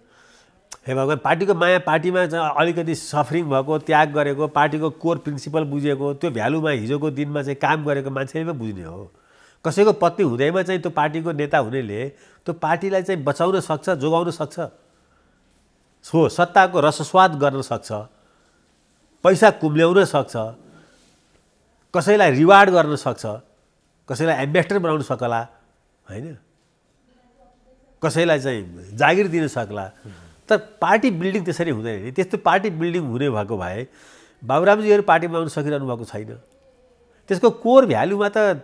हे भगवान्, पार्टीको माया, पार्टीमा चाहिँ अलिकति सफरिङ भएको, त्याग गरेको, पार्टीको कोर प्रिन्सिपल बुझेको, त्यो भ्यालुमा हिजोको दिनमा चाहिँ काम गरेको मान्छेले पो बुझ्ने हो। कसैको पत्नी हुँदैमा चाहिँ त्यो पार्टीको नेता हुनेले त्यो पार्टीलाई चाहिँ बचाउन सक्छ, जोगाउन सक्छ, सत्ताको रसस्वाद गर्न सक्छ, पैसा कुम्ल्याउन सक्छ, कसैलाई रिवार्ड गर्न सक्छ, कसैलाई एम्बेसडर बनाउन सकला, होइन, कसैलाई चाहिँ जागिर दिन सक्ला। तर पार्टी बिल्डिङ त्यसरी हुँदैन नि। त्यस्तो पार्टी बिल्डिङ हुने भएको भए बाबुरामजीहरू पार्टीमा आउन सकिरहनु भएको छैन। त्यसको कोर भ्यालुमा त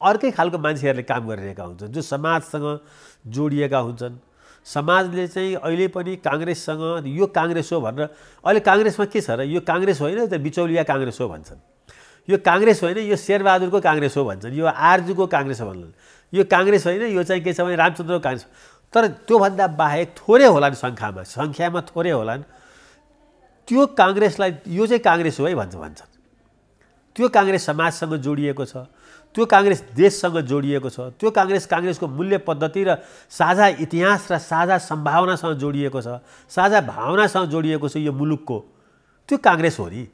अर्कै खालको मान्छेहरूले काम गरिरहेका हुन्छन्, जो समाजसँग जोडिएका हुन्छन्। समाजले चाहिँ अहिले पनि काङ्ग्रेससँग यो काङ्ग्रेस हो भनेर, अहिले काङ्ग्रेसमा के छ र, यो काङ्ग्रेस होइन त बिचौलिया काङ्ग्रेस हो भन्छन्, यो काङ्ग्रेस होइन यो शेरबहादुरको काङ्ग्रेस हो भन्छन्, यो आरजुको काङ्ग्रेस हो भन्छन्, यो काङ्ग्रेस होइन यो चाहिँ के छ भने रामचन्द्रको काङ्ग्रेस। तर त्योभन्दा बाहेक थोरै होलान्, सङ्ख्यामा थोरै होलान्, त्यो काङ्ग्रेसलाई यो चाहिँ काङ्ग्रेस हो है भन्छन्। त्यो काङ्ग्रेस समाजसँग जोडिएको छ, त्यो काङ्ग्रेस देशसँग जोडिएको छ, त्यो काङ्ग्रेसको मूल्य पद्धति र साझा इतिहास र साझा सम्भावनासँग जोडिएको छ, साझा भावनासँग जोडिएको छ यो मुलुकको, त्यो काङ्ग्रेस हो नि।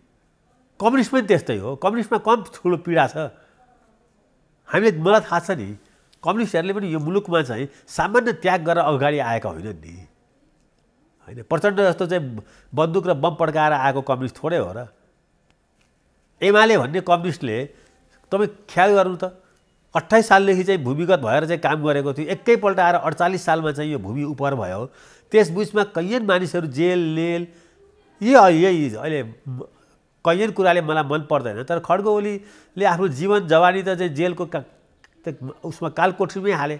कम्युनिस्ट पनि त्यस्तै हो। कम्युनिस्टमा कम ठुलो पीडा छ। मलाई थाहा छ नि, कम्युनिस्टहरूले पनि यो मुलुकमा चाहिँ सामान्य त्याग गरेर अगाडि आएका होइनन् नि, होइन। प्रचण्ड जस्तो चाहिँ बन्दुक र बम पड्काएर आएको कम्युनिस्ट थोरै हो र। एमाले भन्ने कम्युनिस्टले तपाईँ ख्याल गर्नु त 28 सालदेखि चाहिँ भूमिगत भएर चाहिँ काम गरेको थियो, एकैपल्ट आएर 48 सालमा चाहिँ यो भूमि उपर भयो। त्यसबिचमा कैयन मानिसहरू जेल नेल, यही अहिले कैयन कुराले मलाई मन पर्दैन। तर खड्ग ओलीले आफ्नो जीवन जवानी त चाहिँ जेलको उसमा कालकोठरीमै हाले।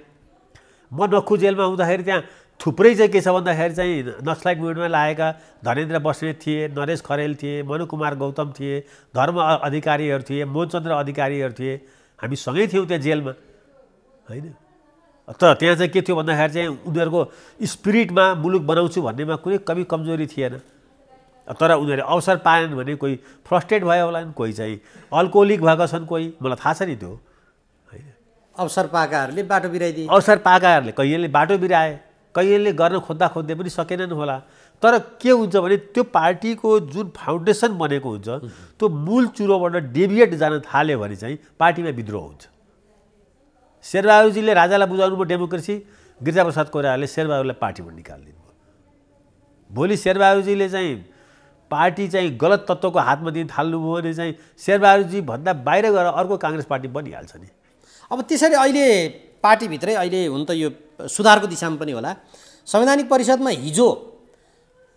म नक्खु जेलमा हुँदाखेरि त्यहाँ थुप्रै चाहिँ के छ भन्दाखेरि चाहिँ नक्सलाइट मुभमेन्टमा लागेका धनेन्द्र बस्नेत थिए, नरेश खरेल थिए, मनुकुमार गौतम थिए, धर्म अधिकारीहरू थिए, मोहनचन्द्र अधिकारीहरू थिए। हामी सँगै थियौँ त्यहाँ जेलमा, होइन। तर त्यहाँ चाहिँ के थियो भन्दाखेरि चाहिँ उनीहरूको स्पिरिटमा मुलुक बनाउँछु भन्नेमा कुनै कमी कमजोरी थिएन। तर उनीहरूले अवसर पाएनन् भने कोही फ्रस्ट्रेट भयो होला, कोही चाहिँ अल्कोहोलिक भएका छन्, कोही, मलाई थाहा छ नि त्यो, होइन। अवसर पाएकाहरूले बाटो बिराइदिए, अवसर पाएकाहरूले कैयनले बाटो बिराए, कैयनले गर्न खोज्दै पनि सकेनन् होला। तर के हुन्छ भने त्यो पार्टीको जुन फाउन्डेसन बनेको हुन्छ त्यो मूल चुरोबाट डेभिएट जान थाल्यो भने चाहिँ पार्टीमा विद्रोह हुन्छ। शेरबहादुरजीले राजालाई बुझाउनु भयो डेमोक्रेसी, गिरिजाप्रसाद कोइरालाले शेरबहादुरलाई पार्टीबाट निकालिदिनु भयो। भोलि शेरबहादुरजीले चाहिँ पार्टी चाहिँ गलत तत्त्वको हातमा दिन थाल्नुभयो भने चाहिँ शेरबहादुरजी भन्दा बाहिर गएर अर्को काङ्ग्रेस पार्टी बनिहाल्छ नि। अब त्यसरी अहिले पार्टीभित्रै अहिले हुन त यो सुधारको दिशामा पनि होला। संवैधानिक परिषदमा हिजो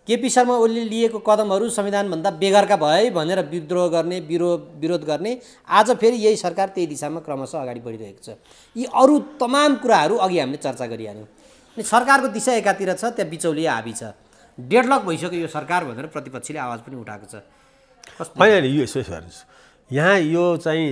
केपी शर्मा ओलीले लिएको कदमहरू संविधानभन्दा बेगरका भए भनेर विद्रोह गर्ने, विरोध गर्ने, आज फेरि यही सरकार त्यही दिशामा क्रमशः अगाडि बढिरहेको छ। यी अरू तमाम कुराहरू अघि हामीले चर्चा गरिहाल्यौँ। अनि सरकारको दिशा एकातिर छ, त्यहाँ बिचौलिया हाबी छ, डेडलक भइसक्यो यो सरकार भनेर प्रतिपक्षले आवाज पनि उठाएको छ। होइन नि, यो यसो हेर्नुहोस्, यहाँ यो चाहिँ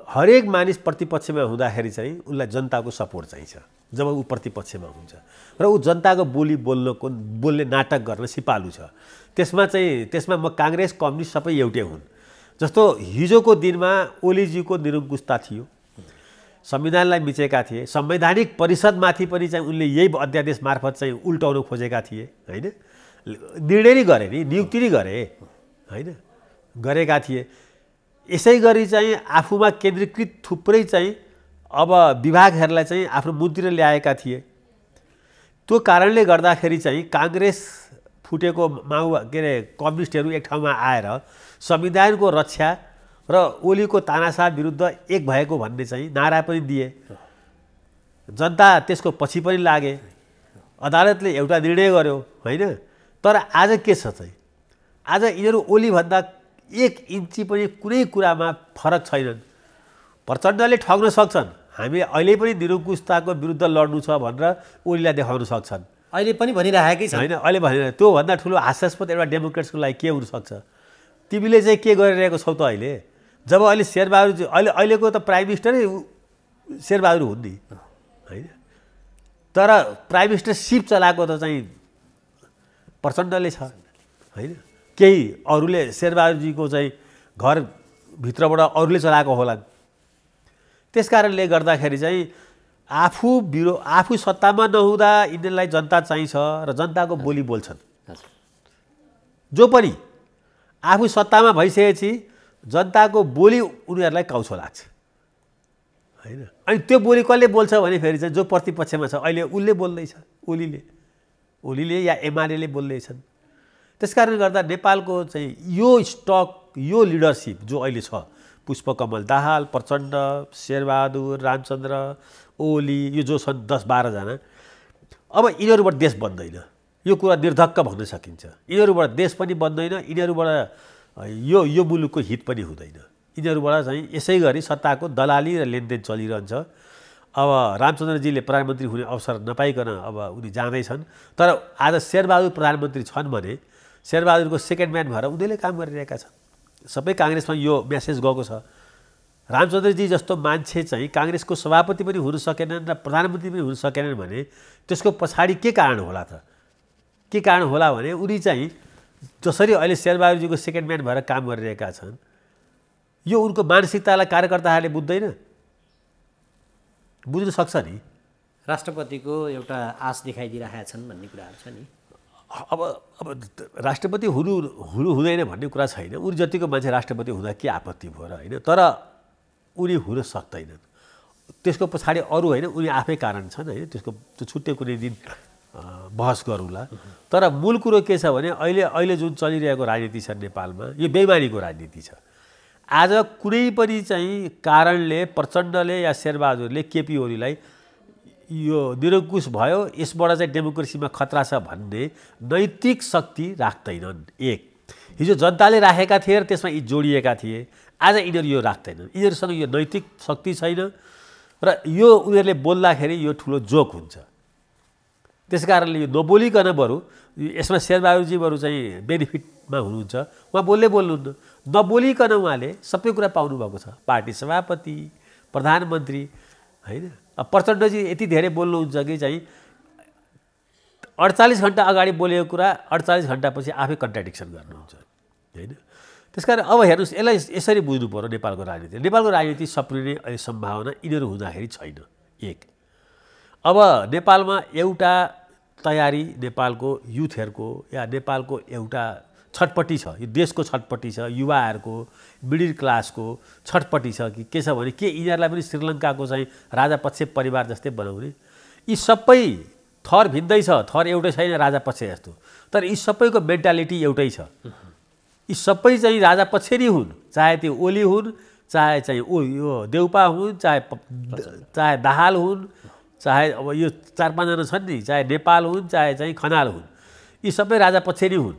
हरेक मानिस प्रतिपक्षमा हुँदाखेरि चाहिँ उसलाई जनताको सपोर्ट चाहिन्छ। जब ऊ प्रतिपक्षमा हुन्छ र ऊ जनताको बोल्ने नाटक गर्न सिपालु छ, त्यसमा म काङ्ग्रेस कम्युनिस्ट सबै एउटै हुन्। जस्तो हिजोको दिनमा ओलीजीको निरङ्कुशता थियो, संविधानलाई मिचेका थिए, संवैधानिक परिषदमाथि पनि चाहिँ उनले यही अध्यादेश मार्फत चाहिँ उल्टाउन खोजेका थिए, होइन। निर्णय नै गरे नि, नियुक्ति नै गरे, होइन, गरेका थिए। यसै गरी चाहिँ आफूमा केन्द्रीकृत थुप्रै चाहिँ अब विभागहरूलाई चाहिँ आफ्नो मुद्रा ल्याएका थिए। त्यो कारणले गर्दाखेरि चाहिँ काङ्ग्रेस फुटेको के अरे कम्युनिस्टहरू एक ठाउँमा आएर संविधानको रक्षा र ओलीको तानाशाह विरुद्ध एक भएको भन्ने चाहिँ नारा पनि दिए। जनता त्यसको पछि पनि लागे, अदालतले एउटा निर्णय गर्यो होइन। तर आज के छ चाहिँ, आज यिनीहरू ओलीभन्दा 1 इन्ची पनि कुनै कुरामा फरक छैनन्। प्रचण्डले ठग्न सक्छन्, हामी अहिले पनि निरङ्कुशताको विरुद्ध लड्नु छ भनेर ओलीलाई देखाउन सक्छन्। अहिले पनि भनिरहेकै छ होइन, अहिले भनेर त्योभन्दा ठुलो हास्यास्पद एउटा डेमोक्रेट्सको लागि के हुनसक्छ? तिमीले चाहिँ के गरिरहेको छौ त अहिले? जब अहिले शेरबहादुर अहिलेको त प्राइम मिनिस्टरै शेरबहादुर हुन् नि होइन। तर प्राइम मिनिस्टरसिप चलाएको त चाहिँ प्रचण्डले छ होइन। केही अरूले शेरबहादुरजीको चाहिँ घरभित्रबाट अरूले चलाएको होलान्। त्यस कारणले गर्दाखेरि चाहिँ आफू सत्तामा नहुँदा यिनीहरूलाई जनता चाहिन्छ र जनताको बोली बोल्छन्। जो पनि आफू सत्तामा भइसकेपछि जनताको बोली उनीहरूलाई काउछो लाग्छ होइन। अनि त्यो बोली कसले बोल्छ भने फेरि चाहिँ जो प्रतिपक्षमा छ, अहिले उसले बोल्दैछ, ओलीले या एमाले बोल्दैछन्। त्यस कारणले गर्दा नेपालको चाहिँ यो स्टक, यो लिडरसिप जो अहिले छ, पुष्पकमल दाहाल, प्रचण्ड, शेरबहादुर, रामचन्द्र, ओली, यो जो छन् 10-12 जना, अब यिनीहरूबाट देश बन्दैन। यो कुरा निर्धक्क भन्न सकिन्छ। यिनीहरूबाट देश पनि बन्दैन, यिनीहरूबाट यो मुलुकको हित पनि हुँदैन। यिनीहरूबाट चाहिँ यसै गरी सत्ताको दलाली र लेनदेन चलिरहन्छ। अब रामचन्द्रजीले प्रधानमन्त्री हुने अवसर नपाइकन अब उनी जाँदैछन्। तर आज शेरबहादुर प्रधानमन्त्री छन् भने शेरबहादुरको सेकेन्ड म्यान भएर उनीहरूले काम गरिरहेका छन्। सबै काङ्ग्रेसमा यो मेसेज गएको छ। रामचन्द्रजी जस्तो मान्छे चाहिँ काङ्ग्रेसको सभापति पनि हुन सकेनन् र प्रधानमन्त्री पनि हुन सकेनन् भने त्यसको पछाडि के कारण होला त? के कारण होला भने उनी चाहिँ जसरी अहिले शेरबहादुरजीको सेकेन्ड म्यान भएर काम गरिरहेका छन्, यो उनको मानसिकतालाई कार्यकर्ताहरूले बुझ्न सक्छ नि। राष्ट्रपतिको एउटा आश देखाइदिइरहेका छन् भन्ने कुराहरू छ नि। अब राष्ट्रपति हुनु हुँदैन भन्ने कुरा छैन। उनी जतिको मान्छे राष्ट्रपति हुँदा के आपत्ति भयो र होइन। तर उनी हुन सक्दैनन्। त्यसको पछाडि अरू होइन, उनी आफै कारण छन् होइन। त्यसको त्यो छुट्टै कुनै दिन बहस गरौँला। तर मूल कुरो के छ भने अहिले जुन चलिरहेको राजनीति छ नेपालमा, यो बेइमानीको राजनीति छ। आज कुनै पनि चाहिँ कारणले प्रचण्डले या शेरबहादुरले केपी ओलीलाई यो निरङ्कुश भयो, यसबाट चाहिँ डेमोक्रेसीमा खतरा छ भन्ने नैतिक शक्ति राख्दैनन्। एक, हिजो जनताले राखेका थिए र त्यसमा यी जोडिएका थिए। आज यिनीहरू यो राख्दैनन्। यिनीहरूसँग यो नैतिक शक्ति छैन र यो उनीहरूले बोल्दाखेरि यो ठुलो जोक हुन्छ। त्यस कारणले यो नबोलिकन बरु यसमा शेरबहादुरजी बरु चाहिँ बेनिफिटमा हुनुहुन्छ। उहाँ बोल्नुहुन्न, नबोलिकन उहाँले सबै कुरा पाउनुभएको छ। पार्टी सभापति, प्रधानमन्त्री होइन। प्रचण्डजी यति धेरै बोल्नुहुन्छ कि चाहिँ 48 घन्टा अगाडि बोलेको कुरा 48 घन्टापछि आफै कन्ट्राडिक्सन गर्नुहुन्छ होइन। त्यस कारण अब हेर्नुहोस्, यसलाई यसरी बुझ्नु पर्यो नेपालको राजनीति। नेपालको राजनीति सप्रिने अहिले सम्भावना यिनीहरू हुँदाखेरि छैन। एक, अब नेपालमा एउटा तयारी नेपालको युथहरूको या नेपालको एउटा छटपट्टि छ। यो देशको छटपट्टि छ, युवाहरूको, मिडल क्लासको छटपट्टि छ कि के छ भने के यिनीहरूलाई पनि श्रीलङ्काको चाहिँ राजापक्ष परिवार जस्तै बनाउने। यी सबै थर भिन्दै छ, थर एउटै छैन राजापक्ष जस्तो। तर यी सबैको मेन्टालिटी एउटै छ। यी सबै चाहिँ राजापक्ष नै हुन्, चाहे त्यो ओली हुन्, चाहे चाहिँ यो देउपा हुन्, चाहे दाहाल हुन्, चाहे अब यो 4-5 जना छन् नि, चाहे नेपाल हुन्, चाहे चाहिँ खनाल हुन्। यी सबै राजापक्ष नै हुन्।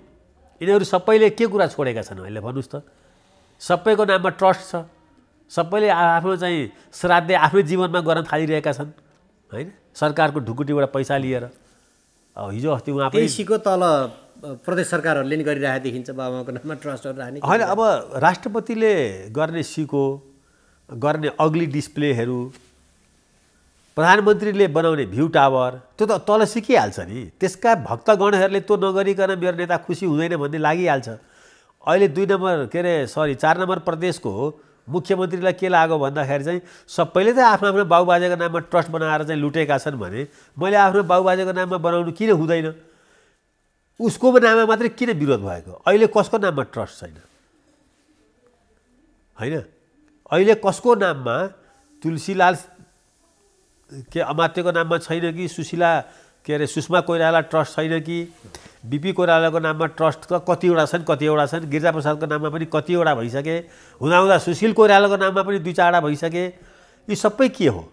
यिनीहरू सबैले के कुरा छोडेका छन् अहिले भन्नुहोस् त? सबैको नाममा ट्रस्ट छ। सबैले आफ्नो चाहिँ श्राद्ध आफ्नै जीवनमा गर्न थालिरहेका छन् होइन। सरकारको ढुकुटीबाट पैसा लिएर। अब हिजो अस्ति उहाँ पनि सिको तल प्रदेश सरकारहरूले नि गरिरहेको देखिन्छ, बाबाको नाममा ट्रस्टहरू राख्ने होइन। अब राष्ट्रपतिले गर्ने सिको, गर्ने अग्ली डिस्प्लेहरू, प्रधानमन्त्रीले बनाउने भ्यू टावर, त्यो त तल सिकिहाल्छ नि। त्यसका भक्तगणहरूले त्यो नगरिकन मेरो नेता खुसी हुँदैन भन्ने लागिहाल्छ। अहिले 4 नम्बर प्रदेशको मुख्यमन्त्रीलाई के लाग्यो भन्दाखेरि चाहिँ सबैले त आफ्नो बाबुबाजेको नाममा ट्रस्ट बनाएर चाहिँ लुटेका छन् भने मैले आफ्नो बाबुबाजेको नाममा बनाउनु किन हुँदैन? उसको नाममा मात्रै किन विरोध भएको? अहिले कसको नाममा ट्रस्ट छैन होइन। अहिले कसको नाममा तुलसीलाल के अमात्यको नाममा छैन कि सुशीला के अरे सुषमा कोइराला ट्रस्ट छैन कि बिपी कोइरालाको नाममा ट्रस्ट कतिवटा छन् गिरिजाप्रसादको नाममा पनि कतिवटा भइसके हुँदाहुँदा सुशील कोइरालाको नाममा पनि 2-4वटा भइसके यी सबै के हो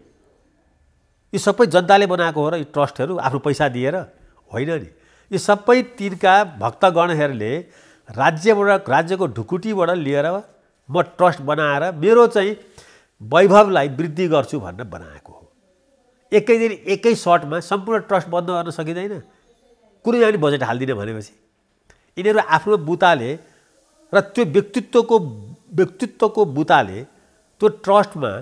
यी सबै जनताले बनाएको हो र यी ट्रस्टहरू आफ्नो पैसा दिएर होइन नि यी सबै तिनका भक्तगणहरूले राज्यको ढुकुटीबाट लिएर म ट्रस्ट बनाएर मेरो चाहिँ वैभवलाई वृद्धि गर्छु भनेर बनाएको हो एकै दिन एकै सर्टमा सम्पूर्ण ट्रस्ट बन्द गर्न सकिँदैन कुनै पनि बजेट हाल्दिन भनेपछि यिनीहरू आफ्नो बुताले र त्यो व्यक्तित्वको बुताले त्यो ट्रस्टमा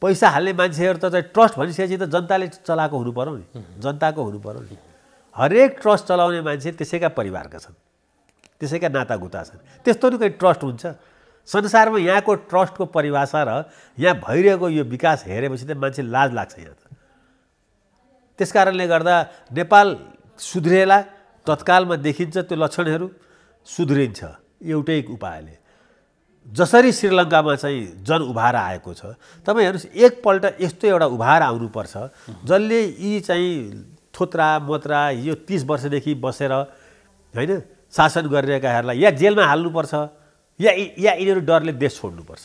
पैसा हाल्ने मान्छेहरू त चाहिँ ट्रस्ट भनिसकेपछि त जनताले चलाएको हुनु पर्यो नि जनताको हुनु पर्यो नि हरेक ट्रस्ट चलाउने मान्छे त्यसैका परिवारका छन् त्यसैका नातागोता छन् त्यस्तो नि कहीँ ट्रस्ट हुन्छ संसारमा यहाँको ट्रस्टको परिभाषा र यहाँ भइरहेको यो विकास हेरेपछि त मान्छे लाज लाग्छ यहाँ त त्यस कारणले गर्दा नेपाल सुध्रेला तत्कालमा देखिन्छ त्यो लक्षणहरू सुध्रिन्छ एउटै उपायले जसरी श्रीलङ्कामा चाहिँ जन उभार आएको छ तपाईँ हेर्नुहोस् एकपल्ट यस्तो एउटा उभार आउनुपर्छ जसले यी चाहिँ थोत्रा मोत्रा यो 30 वर्षदेखि बसेर होइन शासन गरिरहेकाहरूलाई या जेलमा हाल्नुपर्छ या यिनीहरू डरले देश छोड्नुपर्छ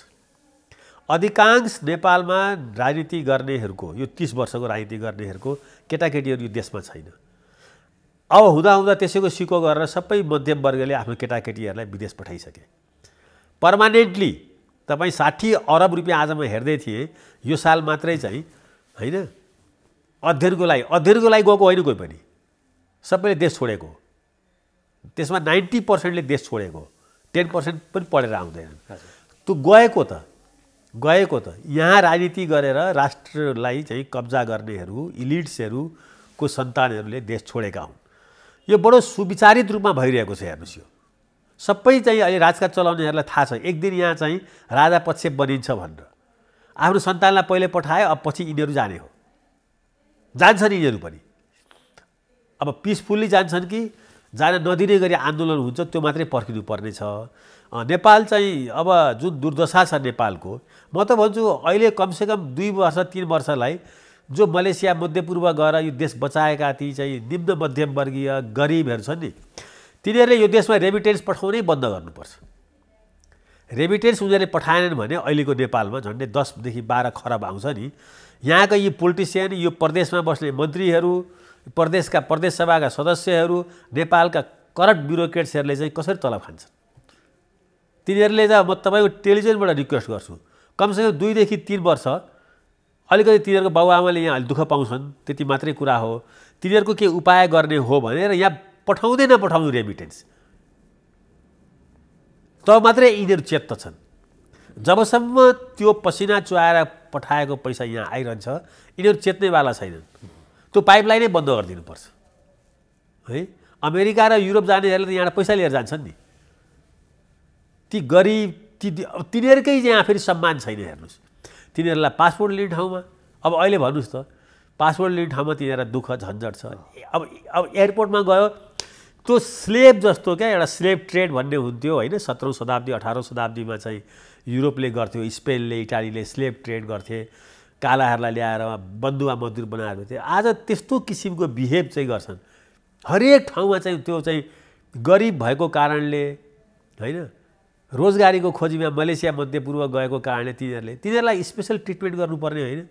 अधिकांश नेपालमा राजनीति गर्नेहरूको यो 30 वर्षको राजनीति गर्नेहरूको केटाकेटीहरू यो देशमा छैन अब हुँदाहुँदा त्यसैको सिको गरेर सबै मध्यम वर्गले आफ्नो केटाकेटीहरूलाई विदेश पठाइसके पर्मानेन्टली तपाईँ 60 अरब रुपियाँ आज म हेर्दै थिएँ यो साल मात्रै चाहिँ होइन अध्ययनको लागि गएको होइन कोही पनि सबैले देश छोडेको त्यसमा 90%ले देश छोडेको 10% पनि पढेर आउँदैनन् त्यो गएको त यहाँ राजनीति गरेर राष्ट्रलाई चाहिँ कब्जा गर्नेहरू इलिट्सहरूको सन्तानहरूले देश छोडेका हुन् यो बडो सुविचारित रूपमा भइरहेको छ हेर्नुहोस् यो सबै चाहिँ अहिले राजकाज चलाउनेहरूलाई थाहा छ एक दिन यहाँ चाहिँ राजा पक्ष बनिन्छ भनेर आफ्नो सन्तानलाई पहिले पठाए अब पछि यिनीहरू जाने हो जान्छन् यिनीहरू पनि अब पिसफुल्ली जान्छन् कि जान नदिने गरी आन्दोलन हुन्छ त्यो मात्रै पर्खिनु पर्ने छ नेपाल चाहिँ अब जुन दुर्दशा छ नेपालको म त भन्छु अहिले कमसेकम 2 वर्ष 3 वर्षलाई जो मलेसिया मध्यपूर्व गएर यो देश बचाएका ती चाहिँ निम्न मध्यम वर्गीय गरिबहरू छन् नि तिनीहरूले यो देशमा रेमिटेन्स पठाउनै बन्द गर्नुपर्छ रेमिटेन्स उनीहरूले पठाएनन् भने अहिलेको नेपालमा झन्डै 10 देखि 12 खरब आउँछ नि यहाँका यी पोलिटिसियन यो प्रदेशमा बस्ने मन्त्रीहरू प्रदेशका प्रदेश सभाका सदस्यहरू नेपालका करप्ट ब्युरोक्रेट्सहरूले चाहिँ कसरी तलब खान्छन् तिनीहरूले त म तपाईँको टेलिभिजनबाट रिक्वेस्ट गर्छु कमसेकम 2 देखि 3 वर्ष अलिकति तिनीहरूको बाबुआमाले यहाँ दुःख पाउँछन् त्यति मात्रै कुरा हो तिनीहरूको के उपाय गर्ने हो भनेर यहाँ पठाउँदै नपठाउनु रेमिटेन्स तब मात्रै यिनीहरू चेत्त छन् जबसम्म त्यो पसिना चुहाएर पठाएको पैसा यहाँ आइरहन्छ यिनीहरू चेत्नेवाला छैनन् त्यो पाइपलाइनै बन्द गरिदिनुपर्छ है अमेरिका र युरोप जानेहरूले त यहाँ पैसा लिएर जान्छन् नि ती गरिब तिनीहरूकै यहाँ फेरि सम्मान छैन हेर्नुहोस् तिनीहरूलाई पासपोर्ट लिने ठाउँमा अब अहिले भन्नुहोस् त पासपोर्ट लिने ठाउँमा तिनीहरूलाई दुःख झन्झट छ अब एयरपोर्टमा गयो त्यो स्लेभ जस्तो क्या एउटा स्लेभ ट्रेड भन्ने हुन्थ्यो होइन 17औं शताब्दी 18औं शताब्दीमा चाहिँ युरोपले गर्थ्यो स्पेनले इटालीले स्लेभ ट्रेड गर्थे कालाहरूलाई ल्याएर बन्दुवा मजदुर बनाएर थिए आज त्यस्तो किसिमको बिहेभ चाहिँ गर्छन् हरेक ठाउँमा चाहिँ त्यो चाहिँ गरिब भएको कारणले होइन रोजगारीको खोजीमा मलेसिया मध्यपूर्व गएको कारणले तिनीहरूलाई स्पेशल ट्रिटमेन्ट गर्नुपर्ने होइन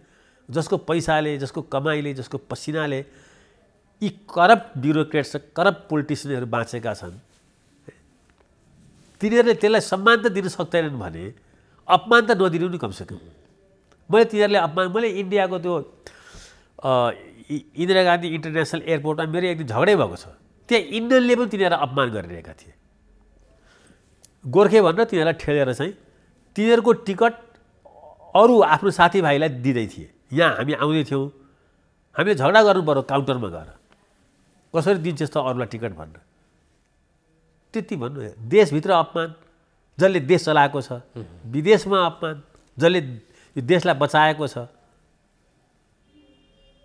जसको पैसाले जसको कमाइले जसको पसिनाले यी करप्ट ब्युरोक्रेट्स करप्ट पोलिटिसियनहरू बाँचेका छन् तिनीहरूले त्यसलाई सम्मान त दिन सक्दैनन् भने अपमान त नदिनु नि कमसेकम मैले इन्डियाको त्यो इन्दिरा गान्धी इन्टरनेसनल एयरपोर्टमा मेरो एक दिन झगडै भएको छ त्यहाँ इन्डियनले पनि तिनीहरूलाई अपमान गरिरहेका थिए गोर्खे भनेर तिनीहरूलाई ठेलेर चाहिँ तिनीहरूको टिकट अरू आफ्नो साथीभाइलाई दिँदै थिए यहाँ हामी आउँदै थियौँ हामीले झगडा गर्नु पर्यो काउन्टरमा गएर कसरी दिन्छस् त अरूलाई टिकट भनेर त्यति भन्नु देशभित्र अपमान जसले देश चलाएको छ विदेशमा अपमान जसले यो देशलाई बचाएको छ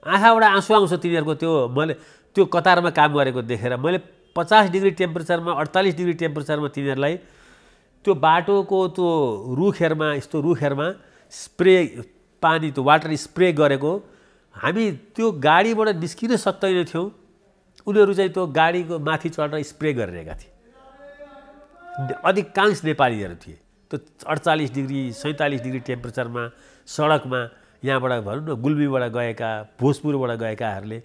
आँखाबाट आँसु आउँछ तिनीहरूको मैले त्यो कतारमा काम गरेको देखेर मैले 50 डिग्री टेम्परेचरमा 48 डिग्री टेम्परेचरमा तिनीहरूलाई त्यो बाटोको त्यो रुखहरूमा स्प्रे पानी त्यो वाटर स्प्रे गरेको हामी त्यो गाडीबाट निस्किन सक्दैन थियौँ, उनीहरू चाहिँ त्यो गाडीको माथि चढेर स्प्रे गरिरहेका थिए। अधिकांश नेपालीहरू थिए त्यो 48 डिग्री 47 डिग्री टेम्परेचरमा सडकमा, यहाँबाट भनौँ न गुल्मीबाट गएका, भोजपुरबाट गएकाहरूले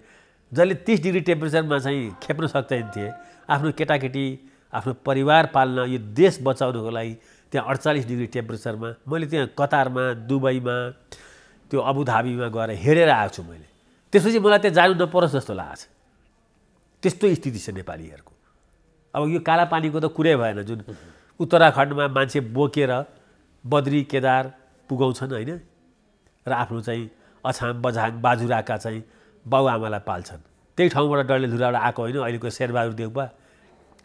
जसले 30 डिग्री टेम्परेचरमा चाहिँ खेप्न सक्दैन थिए, आफ्नो केटाकेटी आफ्नो परिवार पाल्न, यो देश बचाउनको लागि त्यहाँ 48 डिग्री टेम्परेचरमा मैले त्यहाँ कतारमा, दुबईमा, त्यो अबुधाबीमा गएर हेरेर आएको छु मैले। त्यसपछि मलाई त्यहाँ जानु नपरोस् जस्तो लागेको छ। त्यस्तो स्थिति छ नेपालीहरूको। अब यो कालापानीको त कुरै भएन, जुन उत्तराखण्डमा मान्छे बोकेर बद्री केदार पुगाउँछन् होइन, र आफ्नो चाहिँ अछाम बझाङ बाजुराका चाहिँ बाउआमालाई पाल्छन्। त्यही ठाउँबाट डल्ले धुराबाट आएको होइन अहिलेको शेरबहादुर देउपा।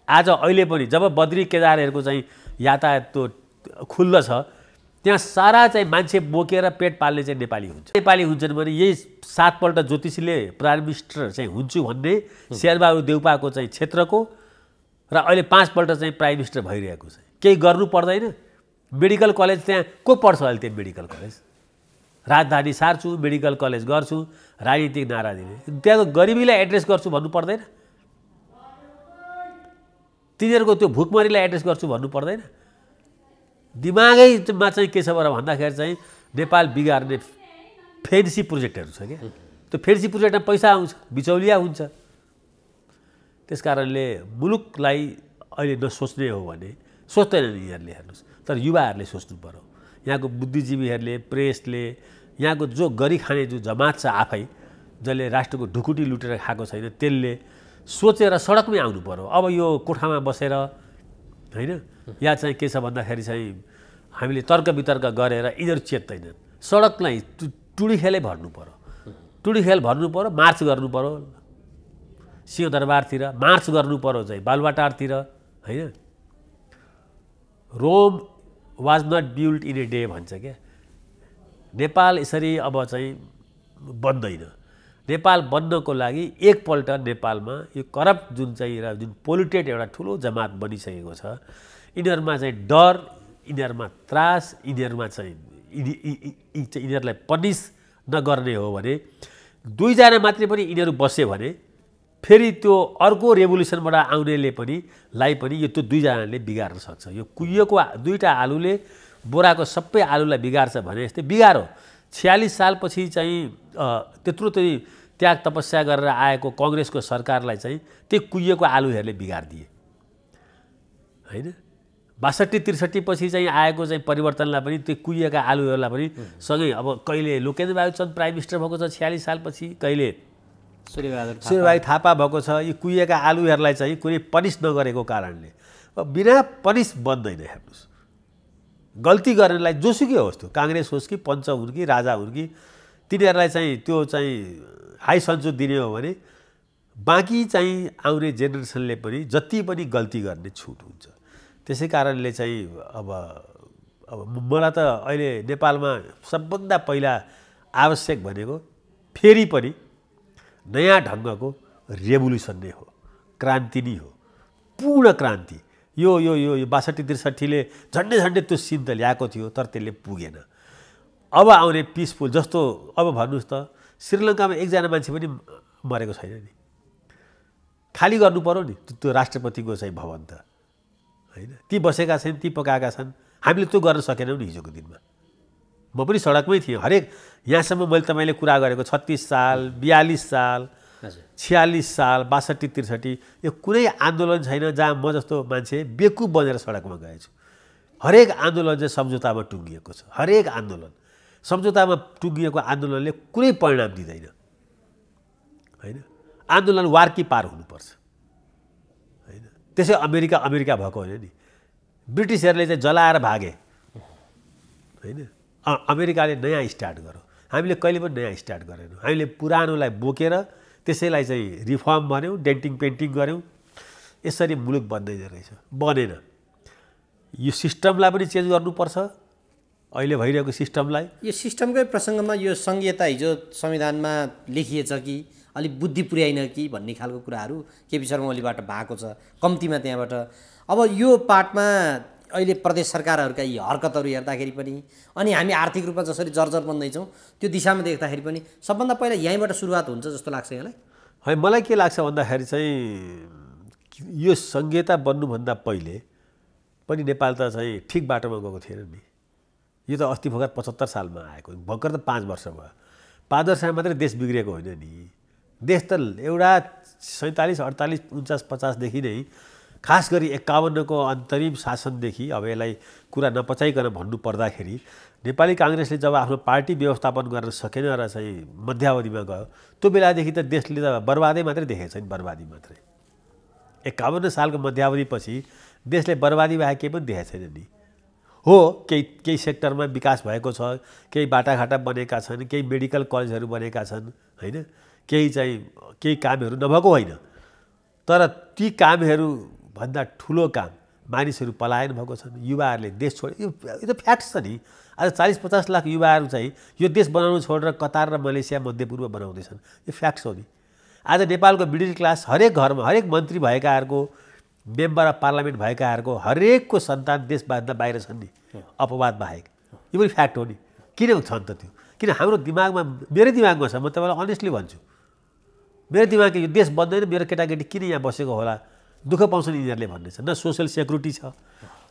आज अहिले पनि जब बद्री केदारहरूको चाहिँ यातायात त्यो खुल्ल छ, त्यहाँ सारा चाहिँ मान्छे बोकेर पेट पाल्ने चाहिँ नेपाली हुन्छ। नेपाली हुन्छन् भने यही 7 पल्ट ज्योतिषीले प्राइम मिनिस्टर चाहिँ हुन्छु भन्ने शेरबहादुर देउपाको चाहिँ क्षेत्रको र अहिले 5 पल्ट चाहिँ प्राइम मिनिस्टर भइरहेको छ। केही गर्नु पर्दैन। मेडिकल कलेज त्यहाँ को पढ्छ अहिले? त्यहाँ मेडिकल कलेज राजधानी सार्छु, मेडिकल कलेज गर्छु, राजनीतिक नारा दिने, त्यहाँको गरिबीलाई एड्रेस गर्छु भन्नु पर्दैन? तिनीहरूको त्यो भुकमरीलाई एड्रेस गर्छु भन्नु पर्दैन? दिमागैमा चाहिँ के छ भन्दाखेरि चाहिँ नेपाल बिगार्ने फेन्सी प्रोजेक्टहरू छ क्या। त्यो फेन्सी प्रोजेक्टमा पैसा आउँछ, बिचौलिया हुन्छ। त्यस कारणले मुलुकलाई अहिले नसोच्ने हो भने सोच्दैनन् यिनीहरूले। हेर्नुहोस्, तर युवाहरूले सोच्नु पर्यो। यहाँको बुद्धिजीवीहरूले, प्रेसले, यहाँको जो गरी खाने जो जमात छ आफै, जसले राष्ट्रको ढुकुटी लुटेर खाएको छैन, त्यसले सोचेर सडकमै आउनु पर्यो। अब यो कोठामा बसेर होइन, यहाँ चाहिँ के छ भन्दाखेरि चाहिँ हामीले तर्क वितर्क गरेर यिनीहरू चेत्दैनन्। सडकलाई टुडीखेलै भर्नु पर्यो, टुडीखेल भर्नु पर्यो, मार्च गर्नु पर्यो, सिंहदरबारतिर मार्च गर्नु पर्यो, चाहिँ बालुवाटारतिर होइन। Rome was not built in a day भन्छ क्या। नेपाल यसरी अब चाहिँ बन्दैन। नेपाल बन्नको लागि एकपल्ट नेपालमा यो करप्ट जुन चाहिँ र जुन पोल्युटेड एउटा ठुलो जमात बनिसकेको छ, यिनीहरूमा चाहिँ डर, यिनीहरूमा त्रास, यिनीहरूमा चाहिँ यिनीहरूलाई पनिस नगर्ने हो भने, 2 जना मात्रै पनि यिनीहरू बस्यो भने फेरि त्यो अर्को रेभोल्युसनबाट आउनेले पनि यो त्यो 2 जनाले बिगार्न सक्छ। यो कुहिएको 2टा आलुले बोराको सबै आलुलाई बिगार्छ भने जस्तै बिगारो। 46 सालपछि चाहिँ त्यत्रो चाहिँ त्याग तपस्या गरेर आएको कांग्रेसको सरकारलाई चाहिँ त्यो कुहिएको आलुहरूले बिगारिदिए होइन। 62-63 पछि चाहिँ आएको चाहिँ परिवर्तनलाई पनि त्यो कुहिएका आलुहरूलाई पनि सँगै अब कहिले लोकेन्द्र बहादुर चन्द प्राइम मिनिस्टर भएको छ 46 सालपछि, कहिले सूर्यबहादुर थापा भएको छ। यी कुहिएका आलुहरूलाई चाहिँ कुनै पनिस नगरेको कारणले बिना पनिस बन्दैन। हेर्नुहोस्, गल्ती गर्नेलाई जोसुकै होस्, त्यो कांग्रेस होस् कि पञ्च हुन् कि राजा हुन् कि, तिनीहरूलाई चाहिँ त्यो चाहिँ हाई सन्चो दिने हो भने बाँकी चाहिँ आउने जेनेरेसनले पनि जति पनि गल्ती गर्ने छुट हुन्छ। त्यसै कारणले चाहिँ अब मलाई त अहिले नेपालमा सबभन्दा पहिला आवश्यक भनेको फेरि पनि नयाँ ढङ्गको रेभोल्युसन नै हो, क्रान्ति नै हो, पूर्ण क्रान्ति। यो 62-63ले झन्डै त्यो सिन त ल्याएको थियो, तर त्यसले पुगेन। अब आउने पिसफुल जस्तो, अब भन्नुहोस् त श्रीलङ्कामा एकजना मान्छे पनि मरेको छैन नि। खाली गर्नु पर्यो नि त्यो राष्ट्रपतिको चाहिँ भवन त होइन। ती बसेका छन्, ती पकाएका छन्, हामीले त्यो गर्न सकेनौँ नि हिजोको दिनमा। म पनि सडकमै थिएँ। हरेक यहाँसम्म मैले तपाईँले कुरा गरेको 36 साल, 42 साल, 46 साल, 62-63 यो कुनै आन्दोलन छैन जहाँ म जस्तो मान्छे बेकुब बनेर सडकमा गएछु। हरेक आन्दोलन चाहिँ सम्झौतामा टुङ्गिएको छ। हरेक आन्दोलन सम्झौतामा टुङ्गिएको आन्दोलनले कुनै परिणाम दिँदैन होइन। आन्दोलन वारकी पार हुनुपर्छ होइन। त्यसै अमेरिका भएको होइन नि। ब्रिटिसहरूले चाहिँ जलाएर भागे होइन। अमेरिकाले नयाँ स्टार्ट गर्यो, हामीले कहिले पनि नयाँ स्टार्ट गरेनौँ। हामीले पुरानोलाई बोकेर त्यसैलाई चाहिँ रिफर्म भन्यौँ, डेन्टिङ पेन्टिङ गऱ्यौँ। यसरी मुलुक बन्दैन रहेछ, बनेन। यो सिस्टमलाई पनि चेन्ज गर्नुपर्छ, अहिले भइरहेको सिस्टमलाई। यो सिस्टमकै प्रसङ्गमा यो सङ्घीयता हिजो संविधानमा लेखिएछ कि अलिक बुद्धि पुर्याइन कि भन्ने खालको कुराहरू केपी शर्मा ओलीबाट भएको छ कम्तीमा त्यहाँबाट। अब यो पार्टमा अहिले प्रदेश सरकारहरूका यी हरकतहरू हेर्दाखेरि पनि अनि हामी आर्थिक रूपमा जसरी जर्जर बन्दैछौँ त्यो दिशामा देख्दाखेरि पनि सबभन्दा पहिला यहीँबाट सुरुवात हुन्छ जस्तो लाग्छ यहाँलाई? है मलाई के लाग्छ भन्दाखेरि चाहिँ यो संहिता बन्नुभन्दा पहिले पनि नेपाल त चाहिँ ठिक बाटोमा गएको थिएन नि। यो त अस्ति भर्खर 75 सालमा आएको, भर्खर त 5 वर्ष भयो। 5 वर्षमा मात्रै देश बिग्रेको होइन नि। देश त एउटा 47, 48, 49, 50देखि नै खास गरी 51 को अन्तरिम शासनदेखि अब यसलाई कुरा नपचाइकन भन्नु पर्दाखेरि नेपाली काङ्ग्रेसले जब आफ्नो पार्टी व्यवस्थापन गर्न सकेन र चाहिँ मध्यावधिमा गयो, त्यो बेलादेखि त देशले त बर्बादै मात्रै देखेको छ नि, बर्बादी मात्रै। 51 सालको मध्यावधिपछि देशले बर्बादी बाहेक केही पनि देखेको छैन नि। हो, केही सेक्टरमा विकास भएको छ, केही बाटाघाटा बनेका छन्, केही मेडिकल कलेजहरू बनेका छन्, होइन, केही कामहरू नभएको होइन। तर ती कामहरू भन्दा ठुलो काम मानिसहरू पलायन भएको छन्, युवाहरूले देश छोडे। यो त फ्याक्ट छ नि। आज 40-50 लाख युवाहरू चाहिँ यो देश बनाउनु छोडेर कतार र मलेसिया मध्यपूर्व बनाउँदैछन्। यो फ्याक्ट हो नि। आज नेपालको मिडल क्लास हरेक घरमा, हरेक मन्त्री भएकाहरूको, मेम्बर अफ पार्लियामेन्ट भएकाहरूको हरेकको सन्तान देशभन्दा बाहिर छन् नि, अपवाद बाहेक। यो पनि फ्याक्ट हो नि। किन छन् त त्यो? किन हाम्रो दिमागमा, मेरै दिमागमा छ, म तपाईँलाई अनेस्टली भन्छु, मेरो दिमागमा यो देश बन्दैन, मेरो केटाकेटी किन यहाँ बसेको होला, दुःख पाउँछन् यिनीहरूले भन्ने छ। न सोसल सेक्युरिटी छ,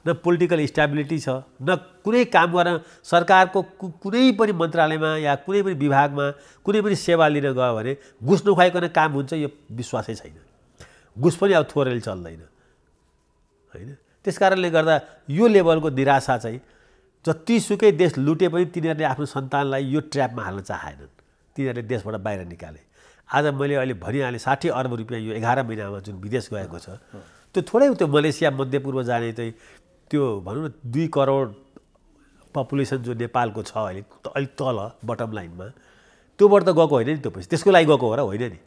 न पोलिटिकल स्टेबिलिटी छ, न कुनै काम गर्न सरकारको कुनै पनि मन्त्रालयमा या कुनै पनि विभागमा कुनै पनि सेवा लिन गयो भने घुस नखुवाइकन काम हुन्छ, यो विश्वासै छैन। घुस पनि अब थोरैले चल्दैन, होइन। त्यस कारणले गर्दा यो लेभलको निराशा चाहिँ जतिसुकै देश लुटे पनि तिनीहरूले आफ्नो सन्तानलाई यो ट्र्यापमा हाल्न चाहेनन्, तिनीहरूले देशबाट बाहिर निकाले। आज मैले अहिले भनिहालेँ 60 अर्ब रुपियाँ यो 11 महिनामा जुन विदेश गएको छ, त्यो थोरै, त्यो मलेसिया मध्यपूर्व जाने चाहिँ त्यो भनौँ न 2 करोड पपुलेसन जो नेपालको छ अहिले, अलिक तल बटम लाइनमा, त्योबाट त गएको होइन नि त्यो पैसा। त्यसको लागि गएको हो र होइन नि।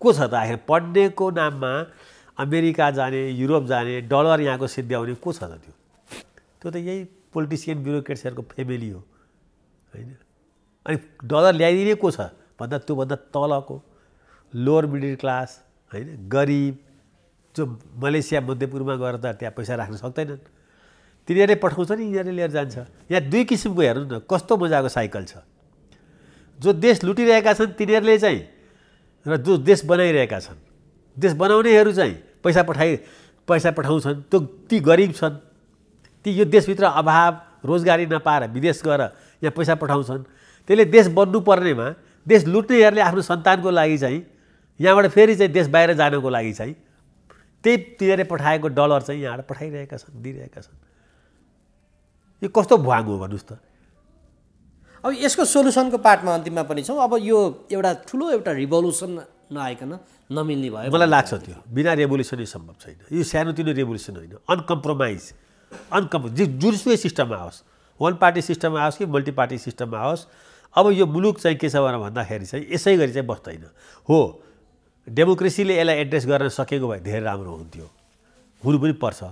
को छ त आखिर? पढ्नेको नाममा अमेरिका जाने, युरोप जाने, डलर यहाँको सिद्ध्याउने को छ त? त्यो त यही पोलिटिसियन ब्युरोक्रेट्सहरूको फ्यामिली हो, होइन। अनि डलर ल्याइदिने को छ भन्दा त्योभन्दा तलको लोवर मिडल क्लास, होइन, गरिब, जो मलेसिया मध्यपूर्वमा गएर त त्यहाँ पैसा राख्न सक्दैनन्, तिनीहरूले पठाउँछ नि, यिनीहरूले लिएर जान्छ। यहाँ 2 किसिमको हेर्नु न, कस्तो मजाको साइकल छ। जो देश लुटिरहेका छन् तिनीहरूले चाहिँ, र जो देश बनाइरहेका छन्, देश बनाउनेहरू चाहिँ पैसा पठाउँछन्। ती गरिब छन्, ती यो देशभित्र अभाव, रोजगारी नपाएर विदेश गएर यहाँ पैसा पठाउँछन्। त्यसले देश बन्नुपर्नेमा देश लुट्नेहरूले आफ्नो सन्तानको लागि चाहिँ यहाँबाट फेरि चाहिँ देश बाहिर जानको लागि चाहिँ त्यही तिनीहरूले पठाएको डलर चाहिँ यहाँबाट पठाइरहेका छन्, दिइरहेका छन्। यो कस्तो भुवाङ हो भन्नुहोस् त। अब यसको सोलुसनको पार्टमा अन्तिममा पनि छौँ। अब यो एउटा ठुलो एउटा रिभोल्युसन नआइकन नमिल्ने भयो मलाई लाग्छ। त्यो बिना रेभोल्युसनै सम्भव छैन। यो सानोतिनो रेभोल्युसन होइन, अनकम्प्रोमाइज, जुनसुकै सिस्टममा आओस्, 1 पार्टी सिस्टममा आओस् कि मल्टी पार्टी सिस्टममा आओस्, अब यो मुलुक चाहिँ के छ भनेर भन्दाखेरि चाहिँ यसै गरी चाहिँ बस्दैन। हो, डेमोक्रेसीले यसलाई एड्रेस गर्न सकेको भए धेरै राम्रो हुन्थ्यो, हुनु पनि पर्छ।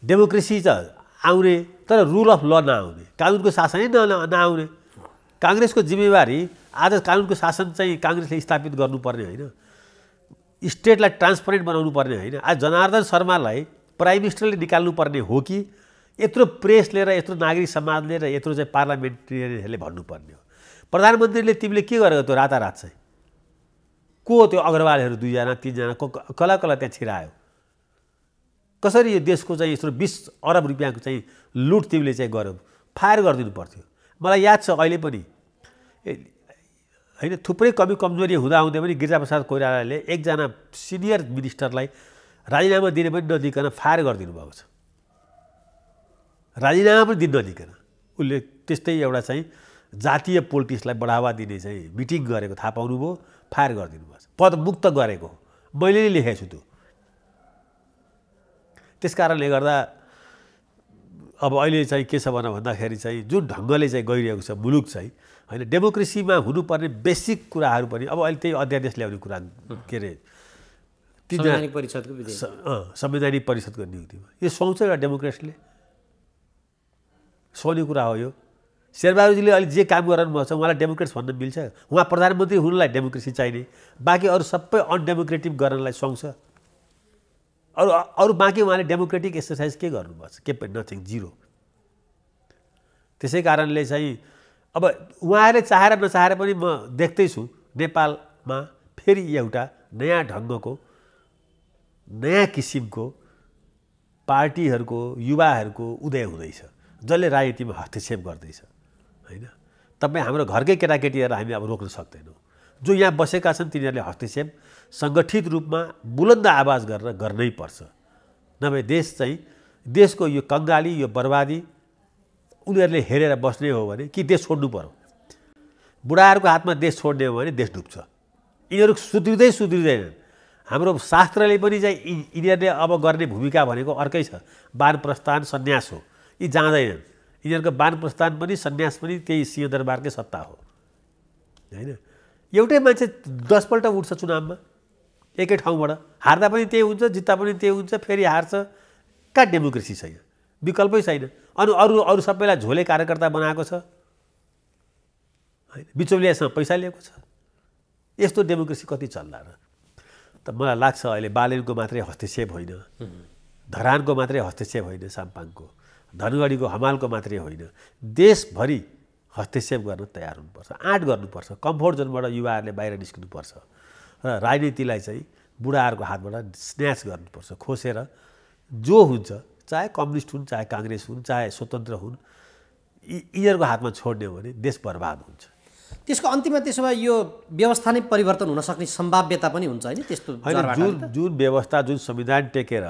डेमोक्रेसी त आउने, तर रुल अफ ल नआउने, कानुनको शासनै नआउने। काङ्ग्रेसको जिम्मेवारी आज कानुनको शासन चाहिँ काङ्ग्रेसले स्थापित गर्नुपर्ने होइन, स्टेटलाई ट्रान्सपरेन्ट बनाउनु पर्ने होइन। आज जनार्दन शर्मालाई प्राइम मिनिस्टरले निकाल्नुपर्ने हो कि यत्रो प्रेसले र यत्रो नागरिक समाजले र यत्रो चाहिँ पार्लियामेन्टेरियनहरूले भन्नुपर्ने हो? प्रधानमन्त्रीले तिमीले के गरेको त्यो रातारात चाहिँ? को त्यो अग्रवालहरू 2 जना 3 जना कला त्यहाँ छिरायो? कसरी यो देशको चाहिँ यत्रो 20 अरब रुपियाँको चाहिँ लुट तिमीले चाहिँ गर्यौ? फायर गरिदिनु पर्थ्यो। मलाई याद छ अहिले पनि, होइन, थुप्रै कमजोरी हुँदाहुँदै पनि गिरिजाप्रसाद कोइरालाले एकजना सिनियर मिनिस्टरलाई राजीनामा दिने पनि नदिकन फायर गरिदिनु भएको छ। राजीनामा पनि दिन नदिकन उसले त्यस्तै एउटा चाहिँ जातीय पोलिटिक्सलाई बढावा दिने चाहिँ मिटिङ गरेको थाहा पाउनुभयो, फायर गरिदिनु भएको छ। पद मुक्त गरेको मैले नै लेखेको छु त्यो। त्यस कारणले गर्दा अब अहिले चाहिँ के छ भन्दाखेरि चाहिँ जुन ढङ्गले चाहिँ गइरहेको छ मुलुक चाहिँ, होइन, डेमोक्रेसीमा हुनुपर्ने बेसिक कुराहरू पनि अब अहिले त्यही अध्यादेश ल्याउने कुरा, के अरे, संवैधानिक परिषदको नियुक्तिमा यो सुहाउँछ एउटा डेमोक्रेसीले? सुहाउने कुरा हो यो। शेरबहादुरजीले अहिले जे काम गरिरहनु भएको छ उहाँलाई डेमोक्रेट्स भन्न मिल्छ? उहाँ प्रधानमन्त्री हुनुलाई डेमोक्रेसी चाहिने, बाँकी अरू सबै अनडेमोक्रेटिक गर्नलाई सुहाउँछ? अरू बाँकी उहाँले डेमोक्रेटिक एक्सर्साइज के गर्नुपर्छ? के पनि नथिङ, जिरो। त्यसै कारणले चाहिँ अब उहाँहरूले चाहेर नचाहेर पनि म देख्दैछु नेपालमा फेरि एउटा नयाँ ढङ्गको नयाँ किसिमको पार्टीहरूको युवाहरूको उदय हुँदैछ जसले राजनीतिमा हस्तक्षेप गर्दैछ हैन। तपाईँ हाम्रो घरकै केटाकेटीहरूलाई हामी अब रोक्न सक्दैनौँ। जो यहाँ बसेका छन् तिनीहरूले हस्तक्षेप सङ्गठित रूपमा बुलन्द आवाज गरेर गर्नै पर्छ। नभए देशको यो कङ्गाली यो बर्बादी उनीहरूले हेरेर बस्ने हो भने कि देश छोड्नु पर्यो। बुढाहरूको हातमा देश छोड्ने हो भने देश डुब्छ। यिनीहरू सुध्रिँदैनन्। हाम्रो शास्त्रले पनि चाहिँ यिनीहरूले अब गर्ने भूमिका भनेको अर्कै छ, वानप्रस्थान सन्यास हो। यी जाँदैनन्। यिनीहरूको वानप्रस्थान पनि सन्यास पनि त्यही सिंहदरबारकै सत्ता हो हैन। एउटै मान्छे 10 पल्ट उठ्छ चुनावमा एकै ठाउँबाट, हार्दा पनि त्यही हुन्छ जित्दा पनि त्यही हुन्छ, फेरि हार्छ। कहाँ डेमोक्रेसी छैन, विकल्पै छैन। अनि अरू सबैलाई झोले कार्यकर्ता बनाएको छ हैन, बिचौलियासँग पैसा लिएको छ। यस्तो डेमोक्रेसी कति चल्ला र? त मलाई लाग्छ अहिले बालेनको मात्रै हस्तक्षेप होइन, धरानको मात्रै हस्तक्षेप होइन, साम्पाङको धनगढीको हमालको मात्रै होइन, देशभरि हस्तक्षेप गर्न तयार हुनुपर्छ, आँट गर्नुपर्छ। कम्फोर्ट जोनबाट युवाहरूले बाहिर निस्किनुपर्छ र राजनीतिलाई चाहिँ बुढाहरूको हातबाट स्न्याच गर्नुपर्छ, खोसेर जो हुन्छ, चाहे कम्युनिस्ट हुन्, चाहे काङ्ग्रेस हुन्, चाहे स्वतन्त्र हुन्, यिनीहरूको हातमा छोड्ने हो भने देश बर्बाद हुन्छ। त्यसको अन्तिममा त्यसो भए यो व्यवस्था नै परिवर्तन हुन सक्ने सम्भाव्यता पनि हुन्छ हैन? त्यस्तो जुन व्यवस्था जुन संविधान टेकेर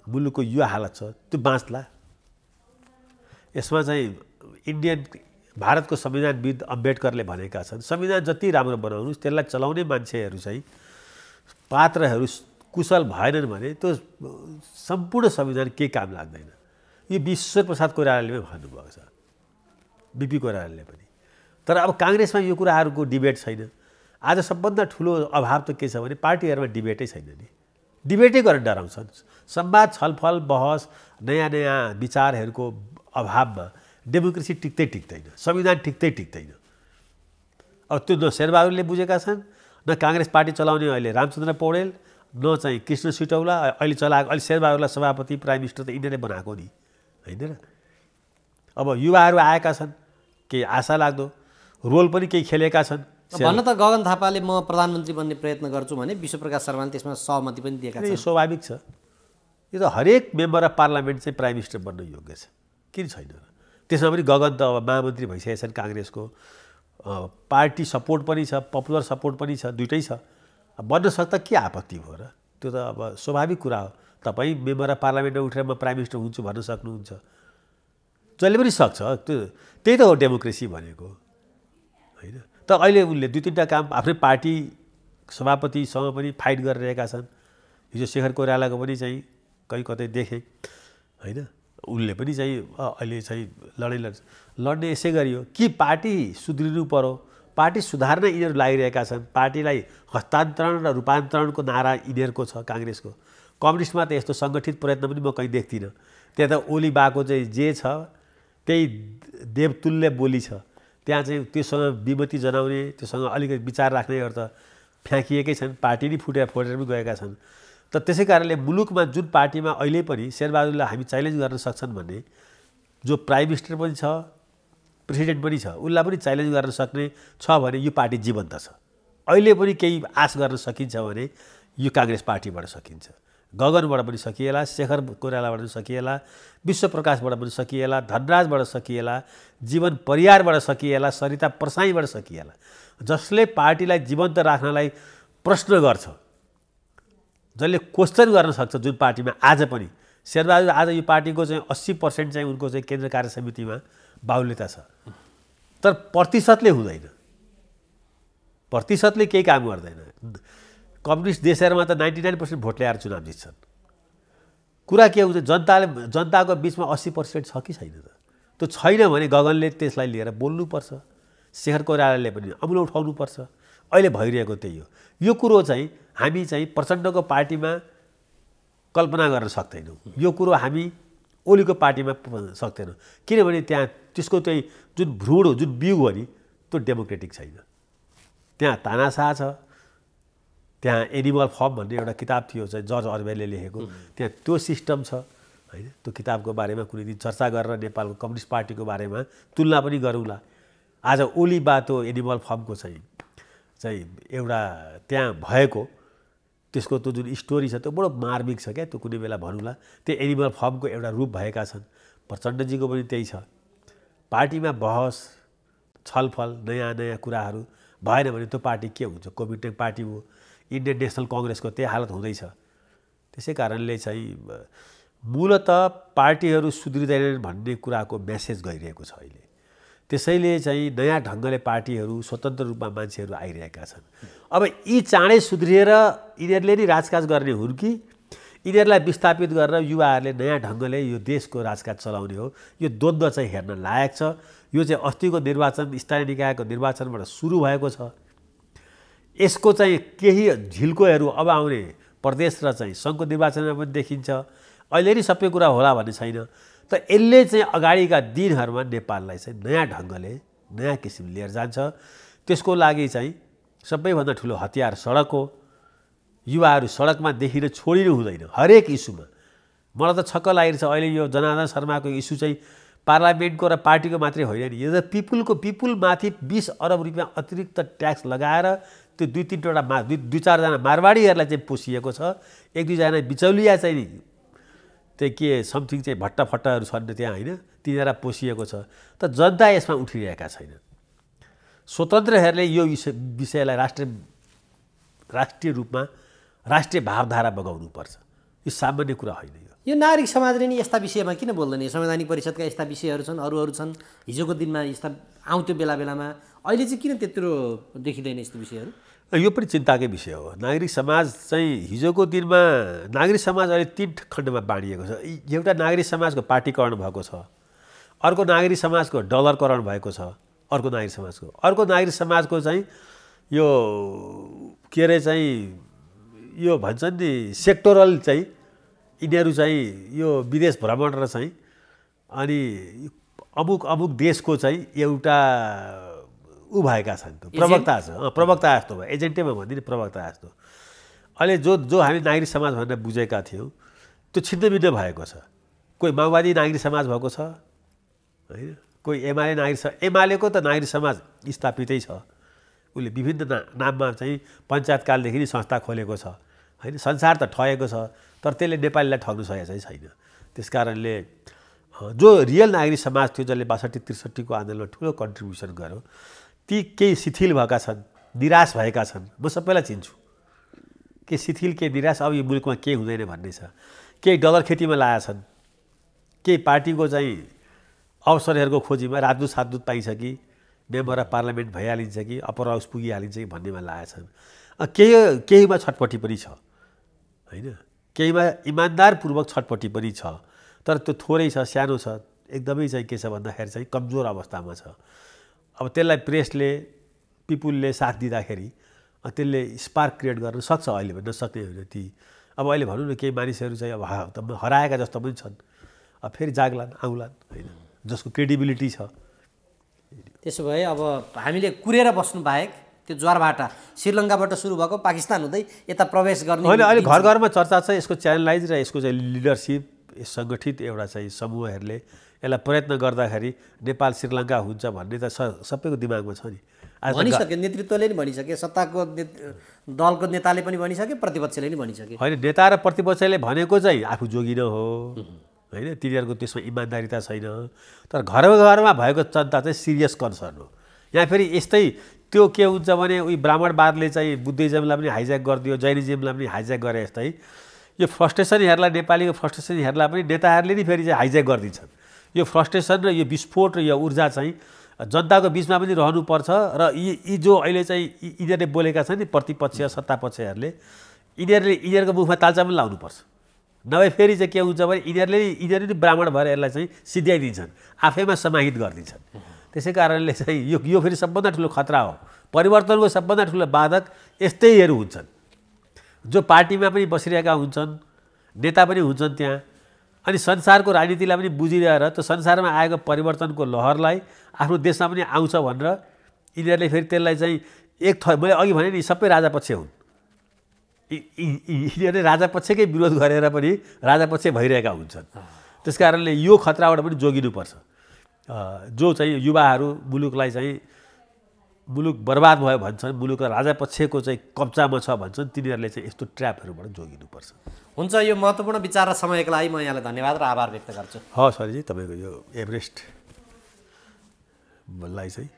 मुलुकको यो हालत छ त्यो बाँच्ला। यसमा चाहिँ भारतको संविधानविद अम्बेडकरले भनेका छन् संविधान जति राम्रो बनाउनुहोस् त्यसलाई चलाउने मान्छेहरू चाहिँ पात्रहरू कुशल भएनन् भने त्यो सम्पूर्ण संविधान केही काम लाग्दैन। यो विश्वेश्वर प्रसाद कोइरालाले पनि भन्नुभएको छ, बिपी कोइरालाले पनि। तर अब काङ्ग्रेसमा यो कुराहरूको डिबेट छैन। आज सबभन्दा ठुलो अभाव त के छ भने पार्टीहरूमा डिबेटै छैन नि। डिबेटै गर्न डराउँछन्। संवाद, छलफल, बहस, नयाँ नयाँ विचारहरूको अभावमा डेमोक्रेसी टिक्दैन, संविधान टिक्दैन। अब त्यो न शेरबहादुरले बुझेका छन्, न काङ्ग्रेस पार्टी चलाउने अहिले रामचन्द्र पौडेल, न चाहिँ कृष्ण सिटौला अहिले चलाएको। अहिले शेरबहादुरलाई सभापति प्राइम मिनिस्टर त यिनीहरूले बनाएको नि होइन र। अब युवाहरू आएका छन्, केही आशा लाग्दो रोल पनि केही खेलेका छन्। भन्न त गगन थापाले म प्रधानमन्त्री बन्ने प्रयत्न गर्छु भने विश्वप्रकाश शर्माले त्यसमा सहमति पनि दिएका छन्। यो स्वाभाविक छ। यो त हरेक मेम्बर अफ पार्लियामेन्ट चाहिँ प्राइम मिनिस्टर बन्न योग्य छ, किन छैन र? त्यसमा पनि गगन त अब महामन्त्री भइसकेका छन् काङ्ग्रेसको, पार्टी सपोर्ट पनि छ, पपुलर सपोर्ट पनि छ, दुइटै छ। बन्न सक्दा के आपत्ति भयो र? त्यो त अब स्वाभाविक कुरा हो। तपाईँ मेम्बर अफ पार्लियामेन्टमा उठेर म प्राइम मिनिस्टर हुन्छु भन्न सक्नुहुन्छ, जसले पनि सक्छ। त्यही त हो डेमोक्रेसी भनेको होइन। त अहिले उनले 2-3टा काम आफ्नै पार्टी सभापतिसँग पनि फाइट गरिरहेका छन्। हिजो शेखर कोइरालाको पनि चाहिँ कहीँ कतै देखेँ होइन। उनले पनि चाहिँ अहिले चाहिँ लड्ने यसै गरियो कि पार्टी सुध्रिनु पर्यो, पार्टी सुधार्न यिनीहरू लागिरहेका छन्। पार्टीलाई हस्तान्तरण र रूपान्तरणको नारा यिनीहरूको छ काङ्ग्रेसको। कम्युनिस्टमा त यस्तो सङ्गठित प्रयत्न पनि म कहीँ देख्दिनँ। त्यहाँ त ओली बाको चाहिँ जे छ त्यही देवतुल्य बोली छ। त्यहाँ चाहिँ त्योसँग विमति जनाउने, त्योसँग अलिकति विचार राख्नेहरू त फ्याँकिएकै छन्। पार्टी नै फोटेर पनि गएका छन्। त त्यसै कारणले मुलुकमा जुन पार्टीमा अहिले पनि शेरबहादुरलाई हामी च्यालेन्ज गर्न सक्छन् भन्ने, जो प्राइम मिनिस्टर पनि छ, प्रेसिडेन्ट पनि छ, उसलाई पनि च्यालेन्ज गर्न सक्ने छ भने यो पार्टी जीवन्त छ। अहिले पनि केही आश गर्न सकिन्छ भने यो काङ्ग्रेस पार्टीबाट सकिन्छ। गगनबाट पनि सकिएला, शेखर कोइरालाबाट पनि सकिएला, विश्वप्रकाशबाट पनि सकिएला, धनराजबाट सकिएला, जीवन परियारबाट सकिएला, सरिता प्रसाईबाट सकिएला। जसले पार्टीलाई जीवन्त राख्नलाई प्रश्न गर्छ, जसले क्वेश्चन गर्न सक्छ, जुन पार्टीमा आज पनि शेरबहादुर आज यो पार्टीको चाहिँ 80% चाहिँ उनको चाहिँ केन्द्र कार्य समितिमा बाहुल्यता छ। तर प्रतिशतले हुँदैन, प्रतिशतले केही काम गर्दैन। कम्युनिस्ट देशहरूमा त 99% भोट ल्याएर चुनाव जित्छन्। कुरा के हुन्छ, जनताको बिचमा 80% छ कि छैन त? त्यो छैन भने गगनले त्यसलाई लिएर बोल्नुपर्छ, शेखर कोइरालाले पनि अमुलो उठाउनुपर्छ। अहिले भइरहेको त्यही हो। यो कुरो चाहिँ हामी चाहिँ प्रचण्डको पार्टीमा कल्पना गर्न सक्दैनौँ। यो कुरो हामी ओलीको पार्टीमा सक्दैनौँ, किनभने त्यहाँ त्यसको चाहिँ जुन भ्रूण हो, जुन बिउ हो नि, त्यो डेमोक्रेटिक छैन। त्यहाँ तानाशाह छ, त्यहाँ एनिमल फर्म भन्ने एउटा किताब थियो चाहिँ जर्ज अर्वेलले लेखेको, त्यहाँ त्यो सिस्टम छ होइन। त्यो किताबको बारेमा कुनै दिन चर्चा गरेर नेपालको कम्युनिस्ट पार्टीको बारेमा तुलना पनि गरौँला। आज ओली बातो एनिमल फर्मको चाहिँ एउटा त्यहाँ भएको त्यसको त्यो जुन स्टोरी छ त्यो बडो मार्मिक छ क्या, त्यो कुनै बेला भनौँला। त्यो एनिमल फर्मको एउटा रूप भएका छन्। प्रचण्डजीको पनि त्यही छ। पार्टीमा बहस छलफल नयाँ नयाँ कुराहरू भएन भने त्यो पार्टी के हुन्छ? कोभिड पार्टी हो। इन्डियन नेसनल कङ्ग्रेसको त्यही हालत हुँदैछ। त्यसै कारणले चाहिँ मूलत पार्टीहरू सुध्रिँदैनन् भन्ने कुराको मेसेज गइरहेको छ अहिले। त्यसैले चाहिँ नयाँ ढङ्गले पार्टीहरू स्वतन्त्र रूपमा मान्छेहरू आइरहेका छन्। अब यी चाँडै सुध्रिएर यिनीहरूले नै राजकाज गर्ने हुन् कि यिनीहरूलाई विस्थापित गरेर युवाहरूले नयाँ ढङ्गले यो देशको राजकाज चलाउने हो? यो द्वन्द्व चाहिँ हेर्न लायक छ। यो चाहिँ अस्तिको निर्वाचन स्थानीय निकायको निर्वाचनबाट सुरु भएको छ। यसको चाहिँ केही झिल्कोहरू अब आउने प्रदेश र चाहिँ सङ्घको निर्वाचनमा पनि देखिन्छ। अहिले नै सबै कुरा होला भन्ने छैन। त यसले चाहिँ अगाडिका दिनहरूमा नेपाललाई चाहिँ नयाँ ढङ्गले नयाँ किसिमले लिएर जान्छ। त्यसको लागि चाहिँ सबैभन्दा ठुलो हतियार सडक हो। युवाहरू सडकमा देखिन छोडिनु हुँदैन हरेक इस्युमा। मलाई त छक्क लागिरहेछ अहिले यो जनार्दन शर्माको इस्यु चाहिँ पार्लियामेन्टको र पार्टीको मात्रै होइन नि, यो त पिपुलमाथि 20 अरब रुपियाँ अतिरिक्त ट्याक्स लगाएर त्यो 2-4जना मारवाडीहरूलाई चाहिँ पोसिएको छ। 1-2जना बिचौलिया चाहिँ नि त्यो के समथिङ चाहिँ भट्टाफट्टाहरू छन् त्यहाँ होइन, तिनीहरूलाई पोसिएको छ। त जनता यसमा उठिरहेका छैन। स्वतन्त्रहरूले यो विषयलाई राष्ट्रिय रूपमा राष्ट्रिय भावधारा बगाउनुपर्छ। यो सामान्य कुरा होइन। यो नागरिक समाजले नि यस्ता विषयमा किन बोल्दैन? संवैधानिक परिषदका यस्ता विषयहरू छन्, अरू छन्। हिजोको दिनमा यस्ता आउँथ्यो बेलामा, अहिले चाहिँ किन त्यत्रो देखिँदैन यस्तो विषयहरू? यो पनि चिन्ताकै विषय हो। नागरिक समाज चाहिँ हिजोको दिनमा नागरिक समाज अहिले 3 खण्डमा बाँडिएको छ। एउटा नागरिक समाजको पार्टीकरण भएको छ, अर्को नागरिक समाजको डलरकरण भएको छ, अर्को नागरिक समाजको चाहिँ यो के अरे चाहिँ यो भन्छन् नि सेक्टोरल चाहिँ यिनीहरू चाहिँ यो विदेश भ्रमण र चाहिँ अनि अमुक देशको चाहिँ एउटा भएका छन्। प्रवक्ता जस्तो भयो, एजेन्टैमा भनिदिने प्रवक्ता जस्तो। अहिले जो हामी नागरिक समाज भनेर बुझेका थियौँ त्यो छिन्नभिन्न भएको छ। कोही माओवादी नागरिक समाज भएको छ होइन, कोही एमालेको त नागरिक समाज स्थापितै छ। उसले विभिन्न नाममा चाहिँ पञ्चायतकालदेखि नै संस्था खोलेको छ होइन। संसार त ठगेको छ तर त्यसले नेपालीलाई ठग्नु सकेको चाहिँ छैन। त्यसकारणले जो रियल नागरिक समाज थियो जसले 62-63 को आन्दोलनमा ठुलो कन्ट्रिब्युसन गर्यो ती केही शिथिल भएका छन्, निराश भएका छन्। म सबैलाई चिन्छु के शिथिल के निराश। अब यो मुलुकमा केही हुँदैन भन्ने छ। केही डलर खेतीमा लागेका छन्, केही पार्टीको चाहिँ अवसरहरूको खोजीमा राजदूत पाइन्छ कि मेम्बर अफ पार्लियामेन्ट भइहालिन्छ कि अप्पर हाउस पुगिहालिन्छ कि भन्नेमा लागेका छन्। केहीमा छटपट्टि पनि छ होइन, केहीमा इमान्दारपूर्वक छटपट्टि पनि छ। तर त्यो थोरै छ, सानो छ, एकदमै चाहिँ के छ भन्दाखेरि चाहिँ कमजोर अवस्थामा छ। अब त्यसलाई प्रेसले पिपुलले साथ दिँदाखेरि त्यसले स्पार्क क्रिएट गर्न सक्छ। अहिले पनि नसक्ने होइन ती। अब अहिले भनौँ न केही मानिसहरू चाहिँ अब हराएका जस्तो पनि छन्, अब फेरि जाग्लान् आउलान् होइन, जसको क्रेडिबिलिटी छ। त्यसो भए अब हामीले कुरेर बस्नु बाहेक त्यो ज्वारभाटा श्रीलङ्काबाट सुरु भएको पाकिस्तान हुँदै यता प्रवेश गर्ने होइन। अहिले घर घरमा चर्चा छ यसको च्यानलाइज र यसको चाहिँ लिडरसिप सङ्गठित एउटा चाहिँ समूहहरूले यसलाई प्रयत्न गर्दाखेरि नेपाल श्रीलङ्का हुन्छ भन्ने त सबैको दिमागमा छ नि। भनिसके, नेतृत्वले नि भनिसके, सत्ताको दलको नेताले पनि भनिसके, प्रतिपक्षले नि भनिसके। होइन, नेता र प्रतिपक्षले भनेको चाहिँ आफू जोगिन हो होइन, तिनीहरूको त्यसमा इमान्दारिता छैन। तर घरमा भएको जनता चाहिँ सिरियस कन्सर्न हो। यहाँ फेरि यस्तै त्यो के हुन्छ भने उही ब्राह्मणवादले चाहिँ बुद्धिज्मलाई पनि हाइज्याक गरिदियो, जैनिज्मलाई पनि हाइज्याक गरे जस्तै यो फ्रस्ट्रेसनहरूलाई, नेपालीको फ्रस्ट्रेसनहरूलाई पनि नेताहरूले नि फेरि चाहिँ हाइज्याक गरिदिन्छन्। यो फ्रस्ट्रेसन र यो विस्फोट र यो ऊर्जा चाहिँ जनताको बिचमा पनि रहनुपर्छ। र यी जो अहिले चाहिँ यिनीहरूले बोलेका छन् नि प्रतिपक्ष सत्तापक्षहरूले, यिनीहरूको मुखमा तालचा पनि लाउनुपर्छ। नभए फेरि चाहिँ के हुन्छ भने यिनीहरूले नि ब्राह्मण भएर यसलाई चाहिँ सिद्ध्याइदिन्छन्, आफैमा समाहित गरिदिन्छन्। त्यसै कारणले चाहिँ यो फेरि सबभन्दा ठुलो खतरा हो। परिवर्तनको सबभन्दा ठुलो बाधक यस्तैहरू हुन्छन् जो पार्टीमा पनि बसिरहेका हुन्छन्, नेता पनि हुन्छन् त्यहाँ। अनि संसारको राजनीतिलाई पनि बुझिरहेर त्यो संसारमा आएको परिवर्तनको लहरलाई आफ्नो देशमा पनि आउँछ भनेर यिनीहरूले फेरि त्यसलाई चाहिँ मैले अघि भने नि सबै राजापक्ष हुन् यिनीहरूले राजापक्षकै विरोध गरेर पनि राजापक्ष भइरहेका हुन्छन्। त्यस कारणले यो खतराबाट पनि जोगिनुपर्छ। जो चाहिँ युवाहरू मुलुकलाई चाहिँ मुलुक बर्बाद भयो भन्छन्, मुलुक राजापक्षको चाहिँ कब्जामा छ भन्छन्, तिनीहरूले चाहिँ यस्तो ट्र्यापहरूबाट जोगिनुपर्छ। हुन्छ, यो महत्त्वपूर्ण विचार र समयको लागि म यहाँलाई धन्यवाद र आभार व्यक्त गर्छु। हस् हरिजी, तपाईँको यो एभरेस्टलाई चाहिँ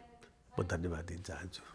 म धन्यवाद दिन चाहन्छु।